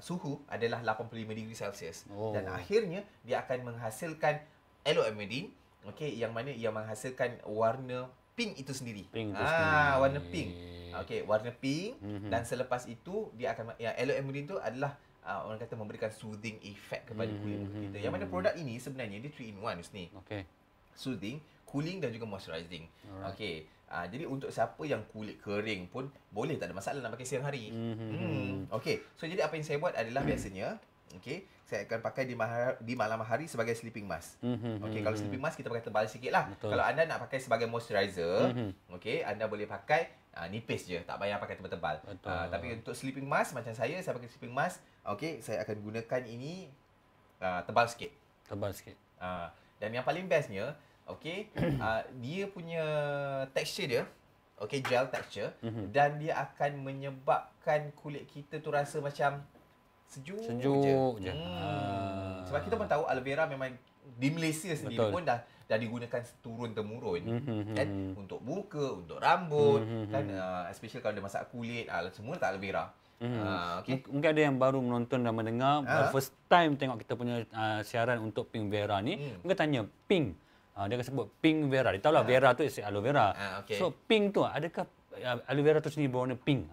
suhu adalah 85 degree Celsius. Dan akhirnya dia akan menghasilkan aloe amidine, okey, yang mana ia menghasilkan warna pink itu sendiri. Warna pink. Okey, warna pink. Dan selepas itu dia akan aloe amidine tu adalah orang kata memberikan soothing effect kepada kulit muka kita. Yang mana produk ini sebenarnya dia 3 in 1 ni. Soothing, cooling dan juga moisturizing. Okey. Jadi untuk siapa yang kulit kering pun boleh, tak ada masalah nak pakai siang hari. Okey. So jadi apa yang saya buat adalah biasanya, okey, saya akan pakai di malam hari sebagai sleeping mask. Okey, kalau sleeping mask kita pakai tebal sikitlah. Kalau anda nak pakai sebagai moisturizer, okey, anda boleh pakai nipis je, tak payah pakai tebal-tebal. Tapi untuk sleeping mask macam saya pakai sleeping mask, okey, saya akan gunakan ini tebal sikit. Dan yang paling bestnya, okey, dia punya texture dia, okey, gel texture, dan dia akan menyebabkan kulit kita tu rasa macam sejuk je. Sebab kita pun tahu aloe vera memang di Malaysia sendiri pun dah digunakan turun-temurun kan, untuk muka, untuk rambut kan, especially kalau ada masalah kulit, semua tak aloe vera. Mungkin ada yang baru menonton dan mendengar, first time tengok kita punya siaran untuk Pink Vera ni, mungkin tanya Pink. Dia akan sebut Pink Vera. Dia tahu lah Vera tu is aloe vera. So Pink tu adakah aloe vera tu sendiri berwarna pink?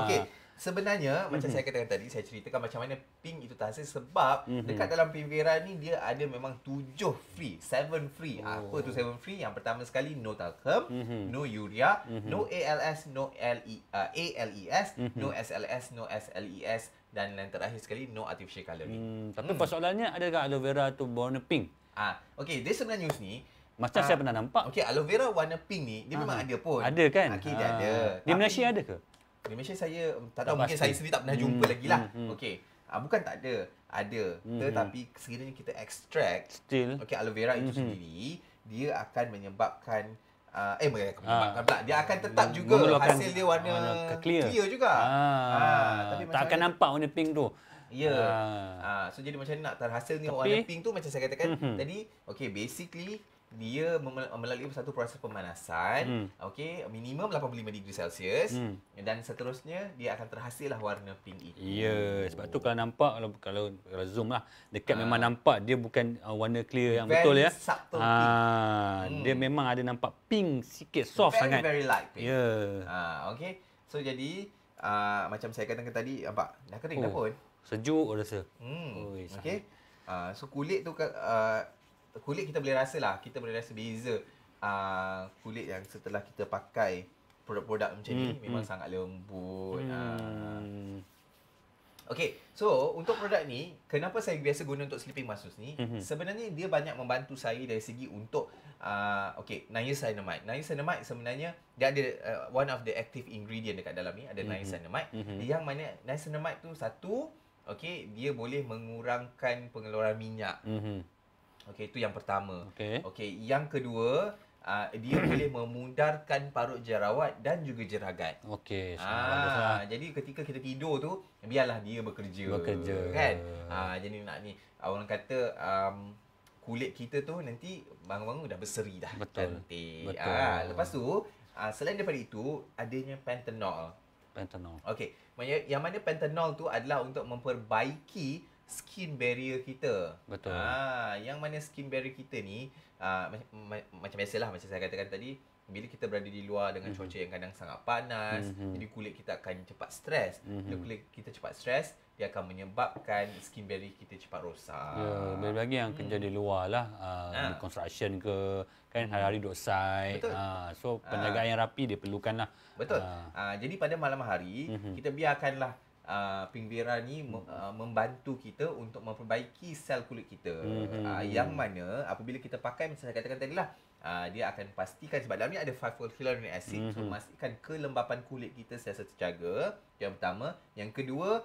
Okey. Sebenarnya macam saya katakan tadi, saya ceritakan macam mana pink itu terhasil sebab dekat dalam Primavera ni dia ada memang 7 free, 7 free. Apa tu 7 free? Yang pertama sekali no talcum, no urea, no ALS, no ALES, no SLS, no SLES dan yang terakhir sekali no artificial colouring. Tapi persoalannya adakah aloe vera tu warna pink? Okey, dia sebenarnya news ni Macam saya pernah nampak. okey, aloe vera warna pink ni dia memang ada pun. Ada kan? Okey, dia ada. Di Malaysia ada ke? Di Malaysia saya tak tahu, Tak mungkin pasti. saya sendiri tak pernah jumpa lagi lah. Okey. Bukan tak ada. Ada. Tetapi sekiranya kita extract Still. okey, aloe vera itu sendiri, dia akan menyebabkan menyebabkan pula. Dia akan tetap juga Mengeluarkan hasil dia warna clear juga. Tapi tak akan nampak warna pink tu. Ya. So jadi macam nak terhasil ni warna pink tu macam saya katakan tadi, okey, basically dia melalui satu proses pemanasan, okey, minimum 85 degree Celsius dan seterusnya dia akan terhasil lah warna pink itu. Ya, sebab tu kalau nampak kalau zoom lah dekat memang nampak dia bukan warna clear yang Very betul ya. subtle pink. Dia memang ada nampak pink sikit, soft sangat. Very light pink. Ya. Okey. So jadi macam saya katakan tadi, nampak dah kering dah pun. Sejuk rasa. Okey. So kulit tu kulit kita boleh rasa lah, kita boleh rasa beza kulit yang setelah kita pakai produk-produk macam ni memang sangat lembut. Okey, so untuk produk ni, kenapa saya biasa guna untuk sleeping mask ni? Sebenarnya dia banyak membantu saya dari segi untuk niacinamide. Niacinamide sebenarnya dia ada one of the active ingredient dekat dalam ni, ada niacinamide. Yang mana niacinamide tu satu, okey, dia boleh mengurangkan pengeluaran minyak. Okey, itu yang pertama. Okey, yang kedua, dia boleh memudarkan parut jerawat dan juga jeragat. Okey, jadi ketika kita tidur tu, biarlah dia bekerja. Kan? Jadi nak ni, orang kata kulit kita tu nanti bangun-bangun dah berseri dah. Betul. Cantik. Betul. Lepas tu, selain daripada itu, adanya pentanol. Okey, yang mana pentanol tu adalah untuk memperbaiki skin barrier kita. Betul. Yang mana skin barrier kita ni macam biasalah, macam saya katakan tadi, bila kita berada di luar dengan cuaca yang kadang sangat panas, jadi kulit kita akan cepat stres. Bila kulit kita cepat stres, dia akan menyebabkan skin barrier kita cepat rosak. Ya, lebih lagi yang kerja di luar lah, di construction ke, kan hari-hari duduk site. So penjagaan yang rapi dia perlukan lah. Betul. Jadi pada malam hari, kita biarkanlah Primavera ni membantu kita untuk memperbaiki sel kulit kita. Yang mana apabila kita pakai, macam saya katakan tadi lah, dia akan pastikan, sebab dalam ni ada 5-fold hyaluronic acid, so memastikan kelembapan kulit kita sentiasa terjaga. Yang pertama. Yang kedua,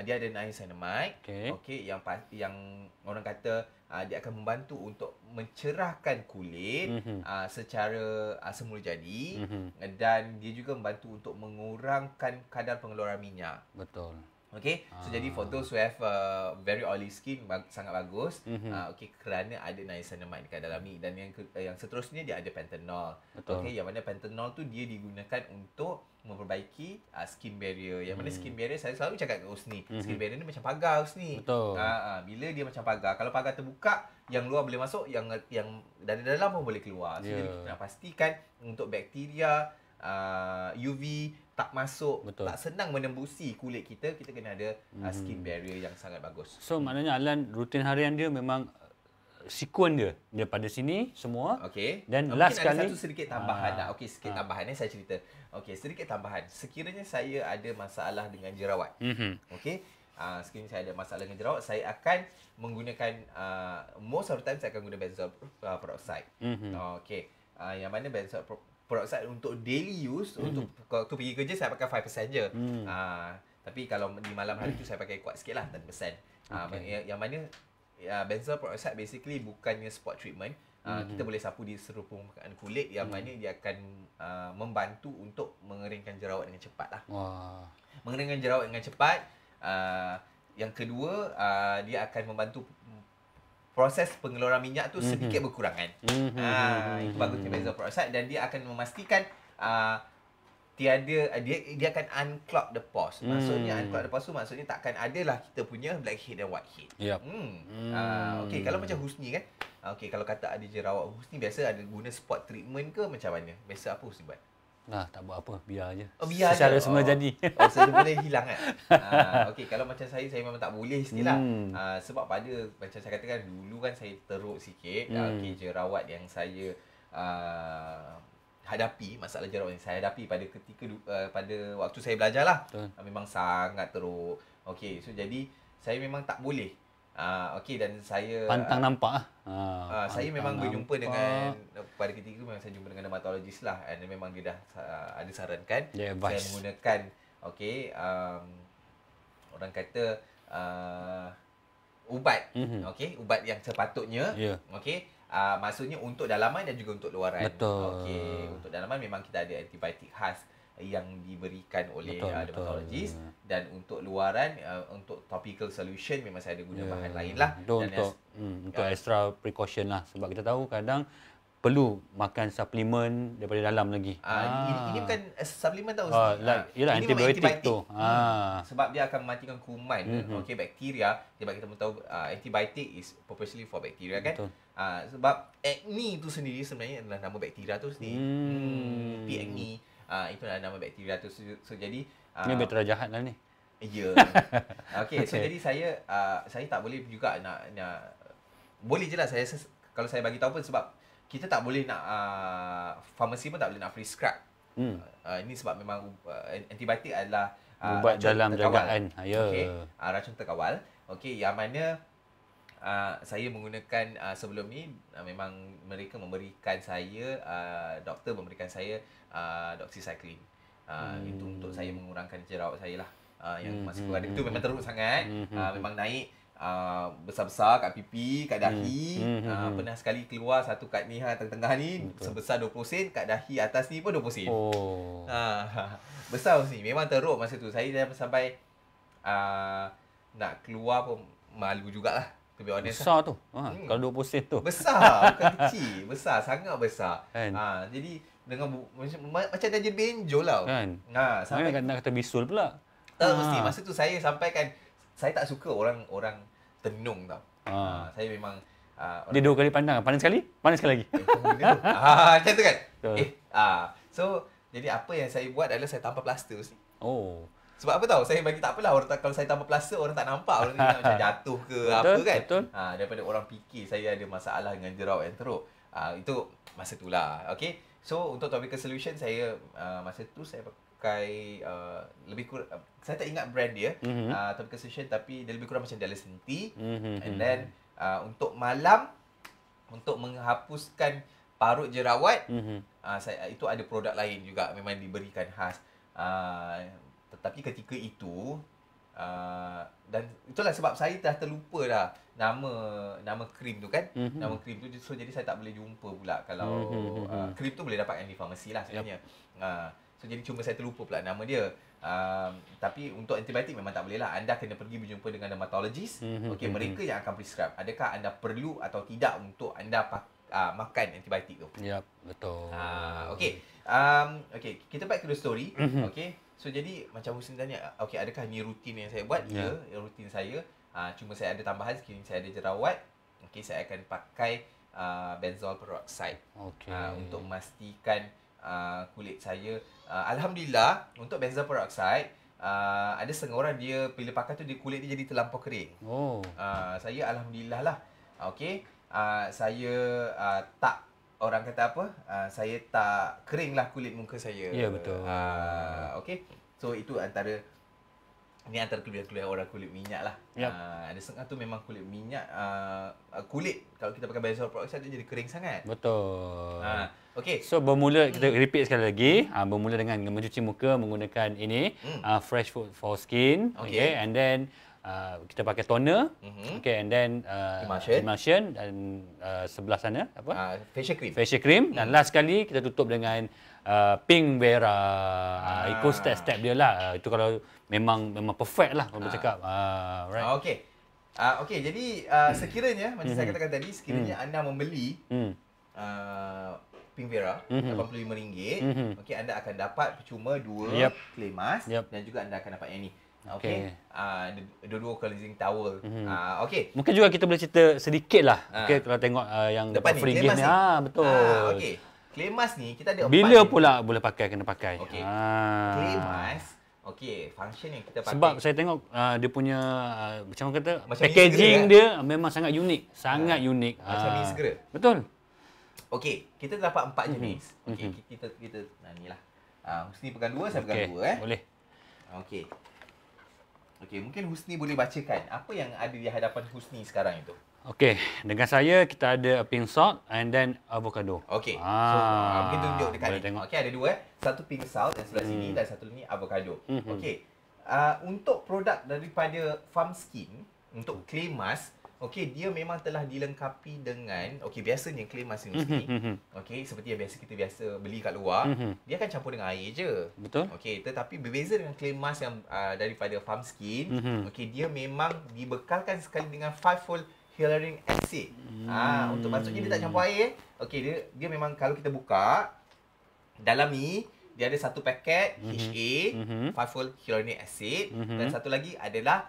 dia ada niacinamide. Okey, yang orang kata dia akan membantu untuk mencerahkan kulit secara semula jadi, dan dia juga membantu untuk mengurangkan kadar pengeluaran minyak. Betul. Okey, so jadi for those who have very oily skin, sangat bagus. Okey, kerana ada niacinamide dekat dalam ni, dan yang seterusnya dia ada pentanol. Okey, yang mana pentanol tu dia digunakan untuk memperbaiki skin barrier. Yang mana skin barrier, saya selalu cakap kat Husni, skin barrier ni macam pagar Husni. Betul. Bila dia macam pagar, kalau pagar terbuka, yang luar boleh masuk, yang dari dalam pun boleh keluar. So jadi kita nak pastikan untuk bakteria UV tak masuk, tak senang menembusi kulit kita, kita kena ada skin barrier yang sangat bagus. So maknanya Alan, rutin harian dia memang sekuen dia daripada sini semua. Okey. Dan mungkin last ada kali satu sedikit tambahan lah. Okey, sikit tambahan saya cerita. Okey, sedikit tambahan. Sekiranya saya ada masalah dengan jerawat. Okey. Sekiranya saya ada masalah dengan jerawat, saya akan menggunakan most of the time saya akan guna benzoyl peroxide. Okey. Yang mana benzoyl peroxide untuk daily use, untuk waktu pergi kerja saya pakai 5% je. Tapi kalau di malam hari tu saya pakai kuat sikit lah, 10%. Yang mana benzoyl peroxide basically bukannya spot treatment. Kita boleh sapu di seluruh permukaan kulit, yang mana dia akan membantu untuk mengeringkan jerawat dengan cepat lah. Mengeringkan jerawat dengan cepat. Yang kedua, dia akan membantu proses pengeluaran minyak tu sedikit berkurangan. Itu bagusnya benzoyl peroxide, dan dia akan memastikan dia akan unclog the pores. Maksudnya unclog the pores tu maksudnya takkan adalah kita punya blackhead dan whitehead. Okey, kalau macam Husni kan. Okey, kalau kata ada jerawat, Husni biasa ada guna spot treatment ke macam mana? Biasa apa Husni buat? Nah, tak buat apa, biar aje. Oh, biar secara je. semua jadi. Oh, so dia boleh hilang kan? Okey, kalau macam saya memang tak boleh sikit lah. Sebab pada, macam saya katakan dulu kan saya teruk sikit. Okey, jerawat yang saya hadapi, masalah jerawat yang saya hadapi pada ketika pada waktu saya belajar lah. Memang sangat teruk. Okey, so jadi saya memang tak boleh. Okey, dan saya pantang nampak saya memang berjumpa dengan, pada ketika itu memang saya jumpa dengan dermatologist lah, dan memang dia dah ada sarankan saya menggunakan orang kata ubat, ubat yang sepatutnya, maksudnya untuk dalaman dan juga untuk luaran. Okey, untuk dalaman memang kita ada antibiotik khas yang diberikan oleh dermatologist, dan untuk luaran untuk topical solution memang saya ada guna bahan lain lah. Dan untuk extra precaution lah, sebab kita tahu kadang perlu makan suplemen daripada dalam lagi. Ini bukan suplemen tau. Ialah antibiotik tu. Sebab dia akan mematikan kuman, bakteria. Sebab kita tahu antibiotik is purposely for bacteria kan. Sebab acne tu sendiri sebenarnya adalah nama bakteria tu sendiri. P. acne. Itu adalah nama bakteria tu. So jadi ini bakteria jahat lah ni. Ya. Okey, so jadi saya tak boleh juga nak boleh je lah saya kalau saya bagi tahu pun, sebab kita tak boleh nak farmasi pun tak boleh nak prescribe. Ini sebab memang antibiotik adalah ubat dalam jagaan. Okey, racun terkawal. Okey, yang mana saya menggunakan sebelum ni memang mereka memberikan saya, doktor memberikan saya doxycycline. Itu untuk saya mengurangkan jerawat saya lah. Yang masa keluar itu memang teruk sangat. Memang naik besar-besar kat pipi, kat dahi. Pernah sekali keluar satu kat ni tengah-tengah ni sebesar 20 sen, kat dahi atas ni pun 20 sen. Besar ni. Memang teruk masa tu. Saya dah sampai nak keluar pun malu jugalah. Besar tu. Kalau 20 sen tu. Besar, bukan kecil. Besar, sangat besar. Jadi dengan macam dah jadi benjol tau. Kan. Sampai nak kata bisul pula. Mesti masa tu saya sampaikan, saya tak suka orang tenung tau. Saya memang dia 2 kali pandang, panas sekali lagi. Macam tu kan. So jadi apa yang saya buat adalah saya tampal plaster mesti. Sebab apa tahu? Saya bagi tak apalah, kalau saya tambah plaster orang tak nampak, orang ni macam jatuh ke apa kan. Daripada orang fikir saya ada masalah dengan jerawat yang teruk. Itu masa itulah. Okey. So untuk topical solution saya masa tu saya pakai lebih kurang, saya tak ingat brand dia, topical solution, tapi dia lebih kurang macam Dalacin Tea. And then untuk malam, untuk menghapuskan parut jerawat, saya itu ada produk lain juga memang diberikan khas. Tetapi ketika itu dan itulah sebab saya dah terlupa dah nama krim tu kan. Nama krim tu, so jadi saya tak boleh jumpa pula kalau krim tu boleh dapatkan di farmasi lah sebenarnya. So jadi cuma saya terlupa pula nama dia. Tapi untuk antibiotik memang tak boleh lah. Anda kena pergi berjumpa dengan dermatologist. Okey, mereka yang akan prescribe adakah anda perlu atau tidak untuk anda makan antibiotik tu. Ya, betul. Okey. Okey, kita back to the story. Okey. So jadi macam Husni tanya, okey, adakah ni rutin yang saya buat? Ya, rutin saya. Cuma saya ada tambahan sekiranya saya ada jerawat. Okey, saya akan pakai benzoyl peroxide. Untuk memastikan kulit saya, alhamdulillah untuk benzoyl peroxide, ada setengah orang dia bila pakai tu dia kulit dia jadi terlampau kering. Saya alhamdulillah lah. Okey, saya tak, orang kata apa? Saya tak kering lah kulit muka saya. Ya, betul. Okey. So itu antara kelebihan orang kulit minyak lah. Ada setengah tu memang kulit minyak, kulit kalau kita pakai benzoyl peroxide dia jadi kering sangat. Betul. Okey. So bermula, kita repeat sekali lagi. Bermula dengan mencuci muka menggunakan ini, Fresh Food for Skin. Okay. And then kita pakai toner. Okay, and then emulsion, dan sebelah sana apa? Facial cream. Dan last sekali kita tutup dengan Pink Vera. Ikut step-step dia lah. Itu kalau memang perfect lah orang bercakap. Right. Okey, jadi sekiranya macam saya katakan tadi, sekiranya anda membeli Pink Vera RM85, okey, anda akan dapat percuma 2 clay mask, dan juga anda akan dapat yang ni. Okey. Dua-dua cleansing towel. Okey. Mungkin juga kita boleh cerita sedikit lah. Okey, kalau tengok yang depan free ni, gift ni. Betul. Okey. clay mask ni kita ada 4 Bila jenis. pula boleh pakai, kena pakai? Okey. Clay mask, function yang kita pakai. Sebab saya tengok dia punya macam orang kata Macam packaging mie dia memang sangat unik, sangat unik. Macam mie segera. Betul. Okey, kita dapat 4 jenis. Okey, kita ni lah. Husni pegang 2, saya pegang 2 Boleh. Okey. Okey, mungkin Husni boleh bacakan apa yang ada di hadapan Husni sekarang itu. Okey, dengan saya kita ada pink salt and then avocado. Okey. So, mungkin tunjuk dekat ni. Okey, ada 2 Satu pink salt yang sebelah sini dan satu ni avocado. Okey. Untuk produk daripada Farm Skin, untuk clay mask, okey, dia memang telah dilengkapi dengan, okey, biasanya clay mask ni, okey, seperti yang biasa kita beli kat luar, dia akan campur dengan air je. Betul. Okey, tetapi berbeza dengan clay mask yang daripada Farm Skin, okey, dia memang dibekalkan sekali dengan 5-fold hyaluronic acid. Untuk maksudnya dia tak campur air. Okey, dia memang kalau kita buka dalam ni dia ada satu paket HA 5-fold hyaluronic acid dan satu lagi adalah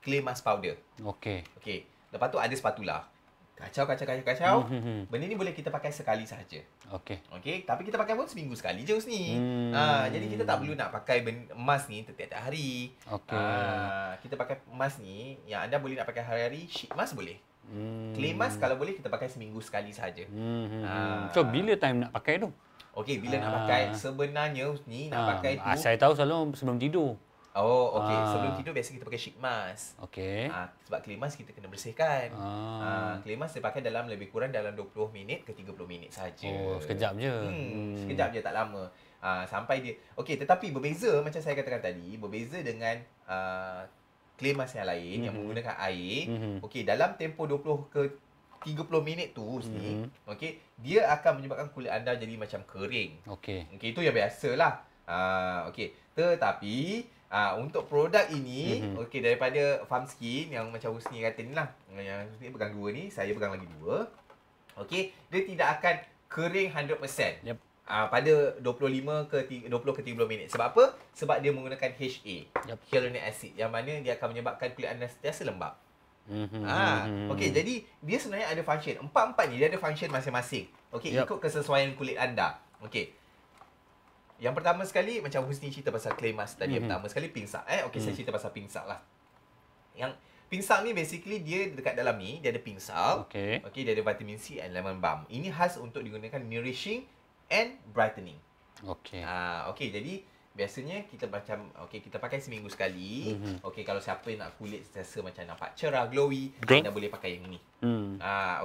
clay mask powder. Okey. Okey. Lepas tu ada spatula. Kacau. Benda ni boleh kita pakai sekali sahaja. Okey. Okey, tapi kita pakai pun seminggu sekali je Husni. Jadi kita tak perlu nak pakai mask ni setiap hari. Okey. Kita pakai mask ni yang anda boleh nak pakai hari-hari, sheet mask boleh. Clay mask kalau boleh kita pakai seminggu sekali sahaja. So bila time nak pakai tu? Okey, bila nak pakai sebenarnya Husni nak pakai tu. Saya tahu selalu sebelum tidur. Oh, okey. Sebelum tidur biasa kita pakai sheet mask. Okey. Sebab clay mask kita kena bersihkan. Clay mask saya pakai dalam lebih kurang dalam 20 minit ke 30 minit saja. Oh, sekejap je. Sekejap je, tak lama. Sampai dia. Okey, tetapi berbeza macam saya katakan tadi, berbeza dengan clay mask yang lain yang menggunakan air. Okey, dalam tempoh 20 ke 30 minit tu Husni, okey, dia akan menyebabkan kulit anda jadi macam kering. Okey. Okey, itu yang biasalah. Okey, tetapi untuk produk ini, okey, daripada Farm Skin yang macam Husni kata ni lah. Yang Husni pegang 2 ni, saya pegang lagi 2. Okey, dia tidak akan kering 100%. Yep. Pada 20 ke 30 minit. Sebab apa? Sebab dia menggunakan HA, hyaluronic acid, yang mana dia akan menyebabkan kulit anda sentiasa lembap. Okey, jadi dia sebenarnya ada function. Empat-empat ni dia ada function masing-masing. Okey, ikut kesesuaian kulit anda. Okey. Yang pertama sekali macam Husni cerita pasal clay mask tadi. Yang pertama sekali pink salt. Okey, saya cerita pasal pink salt lah. Yang pink salt ni basically dia dekat dalam ni dia ada pink salt. Okey, dia ada vitamin C and lemon balm. Ini khas untuk digunakan nourishing and brightening. Okey. Okey, jadi biasanya kita macam kita pakai seminggu sekali. Okey, kalau siapa yang nak kulit sentiasa macam nampak cerah, glowy, anda boleh pakai yang ni.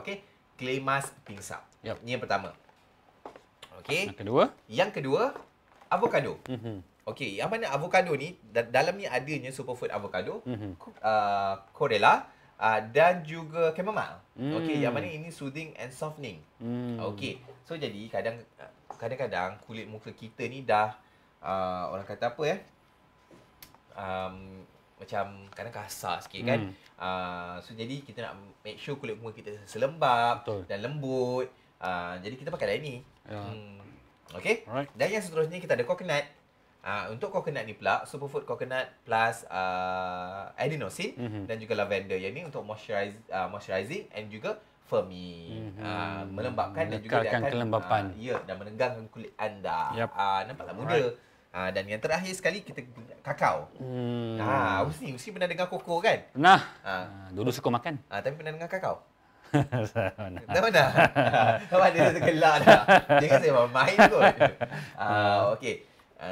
Okey, clay mask pink salt. Ini yang pertama. Okey. Yang kedua, avocado. Okey, yang mana avocado ni dalam ni adanya superfood avocado, chlorella dan juga chamomile. Okey, yang mana ini soothing and softening. Okey. So jadi kadang-kadang kulit muka kita ni dah orang kata apa macam kadang kasar sikit kan. So jadi kita nak make sure kulit muka kita selembab dan lembut. Jadi kita pakai lain ni. Okey. Dan yang seterusnya kita ada coconut. Untuk coconut ni pula superfood coconut plus adenosine dan juga lavender. Yang ni untuk moisturizing and juga firming. Melembabkan dan juga dia akan kelembapan. Dan menegangkan kulit anda. Nampaklah muda. Dan yang terakhir sekali kita guna kakao. Husni pernah dengar koko kan? Pernah. Dulu suka makan. Tapi pernah dengar kakao? Tak pernah. Awak dia tergelak dah. Jangan saya main kot. Okey.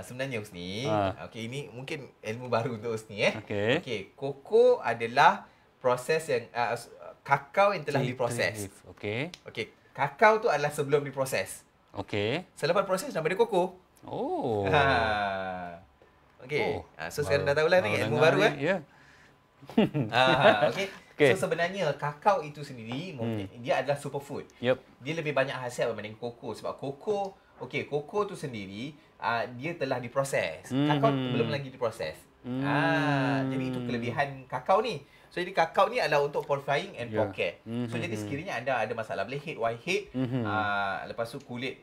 Sebenarnya Husni, okey, ini mungkin ilmu baru untuk Husni Okey, koko adalah proses yang kakao yang telah diproses. Okey. Okey, kakao tu adalah sebelum diproses. Okey. Selepas proses nama dia koko. Oh. Okey. So sekarang dah tahulah ni ilmu baru Ya. Okey. So sebenarnya kakao itu sendiri dia adalah superfood. Dia lebih banyak khasiat berbanding koko sebab koko tu sendiri dia telah diproses. Kakao belum lagi diproses. Jadi itu kelebihan kakao ni. So jadi kakao ni adalah untuk purifying and pore care. So jadi sekiranya anda ada masalah blackhead, whitehead, lepas tu kulit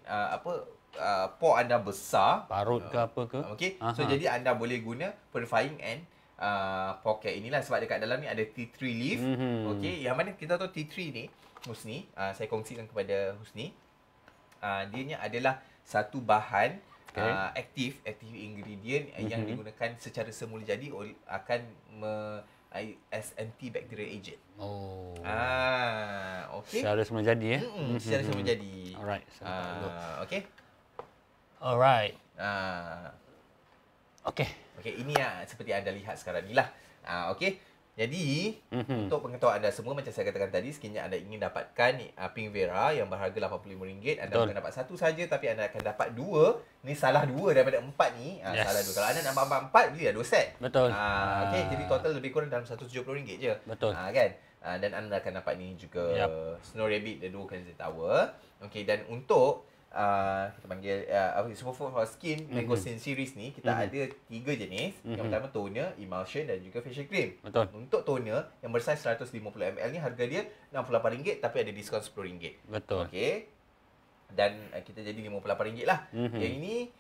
pore anda besar, parut ke apa ke. Okey. So jadi anda boleh guna purifying and pore care inilah sebab dekat dalam ni ada tea tree leaf. Okey, yang mana kita tahu tea tree ni Husni, saya kongsikan kepada Husni. dianya adalah satu bahan aktif ingredient yang digunakan secara semula jadi akan as antibacterial agent. Oh. Okey. Secara semula jadi Secara semula jadi. Alright. Okey. Alright. Okey. Okey, ini seperti anda lihat sekarang ni lah. Okey. Jadi, untuk pengetahuan anda semua, macam saya katakan tadi, sekiranya anda ingin dapatkan Pink Vera yang berharga RM85, anda bukan dapat satu saja, tapi anda akan dapat dua. Ni salah dua daripada empat ni. Salah dua. Kalau anda nak empat, beli dah 2 set. Betul. Okey, jadi total lebih kurang dalam RM170 je. Betul. Kan? Dan anda akan dapat ni juga Snow Rabbit, The Duo Cleansing Tower. Okey, dan untuk kita panggil Superfood for Skin Mangosteen series ni kita ada 3 jenis. Yang pertama toner, emulsion dan juga facial cream. Betul. Untuk toner yang bersaiz 150ml ni harga dia RM68 tapi ada diskaun RM10. Betul. Okey. Dan kita jadi RM58 lah. Yang ini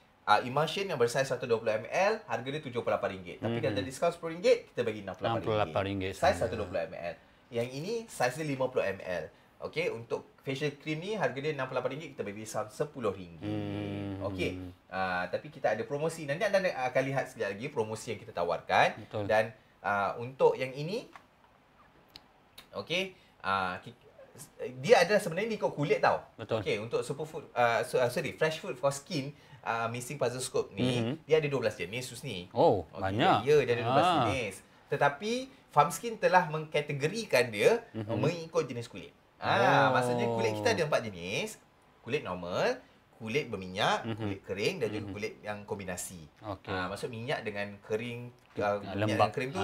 emulsion yang bersaiz 120ml harga dia RM78. Tapi kalau ada diskaun RM10 kita bagi RM68. Saiz 120ml. Yang ini saiz dia 50ml. Okey, untuk facial cream ni harga dia RM68, kita bagi diskaun RM10. Okey. Tapi kita ada promosi. Nanti anda akan lihat sekejap lagi promosi yang kita tawarkan. Betul. Dan untuk yang ini okey, dia adalah sebenarnya ikut kulit tau. Betul. Okey, untuk Superfood Fresh Food for Skin Missing Puzzle Scope ni dia ada 12 jenis Husni. Oh, banyak. Ya, dia ada 12 jenis. Tetapi Farm Skin telah mengkategorikan dia mengikut jenis kulit. Maksudnya kulit kita ada 4 jenis. Kulit normal, kulit berminyak, kulit kering dan juga kulit yang kombinasi. Maksud minyak dengan kering, minyak dengan kering tu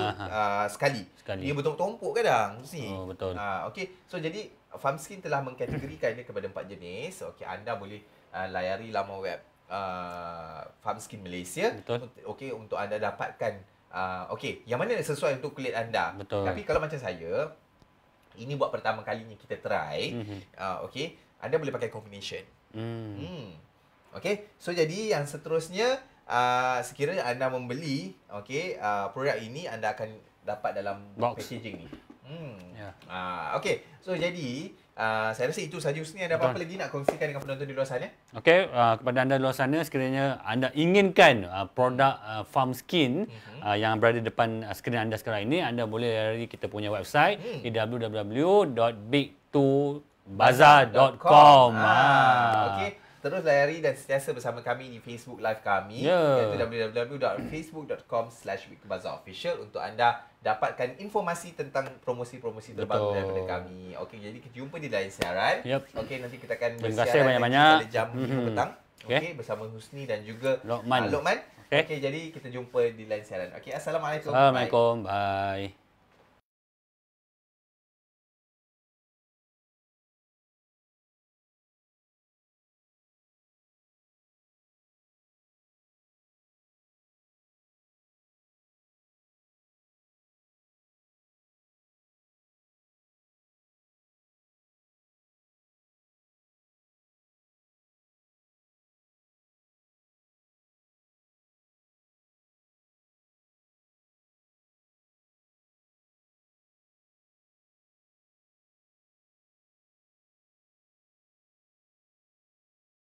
sekali. Dia bertumpuk-tumpuk kadang mesti. Betul. Okey. So jadi Farm Skin telah mengkategorikan dia kepada 4 jenis. Okey, anda boleh layari laman web Farm Skin Malaysia. Okey, untuk anda dapatkan okey, yang mana sesuai untuk kulit anda. Betul. Tapi kalau macam saya, ini buat pertama kalinya kita try. Okey, anda boleh pakai combination. Okey, so jadi yang seterusnya sekiranya anda membeli produk ini, anda akan dapat dalam packaging ni. Okey, so jadi saya rasa itu sahaja Husni. Ada apa-apa lagi nak kongsikan dengan penonton di luar sana? Okey, kepada anda di luar sana, sekiranya anda inginkan produk Farm Skin yang berada depan skrin anda sekarang ini, anda boleh lari kita punya website di www.big2bazaar.com. Okey, terus layari dan sentiasa bersama kami di Facebook Live kami, iaitu www.facebook.com/big2bazaarofficial untuk anda dapatkan informasi tentang promosi-promosi terbaru daripada kami. Okey, jadi kita jumpa di lain siaran. Okey, nanti kita akan bersiaran banyak-banyak pada jam 5 petang. Okey, bersama Husni dan juga Lokman. Okey, jadi kita jumpa di lain siaran. Okey, assalamualaikum. Assalamualaikum. Bye.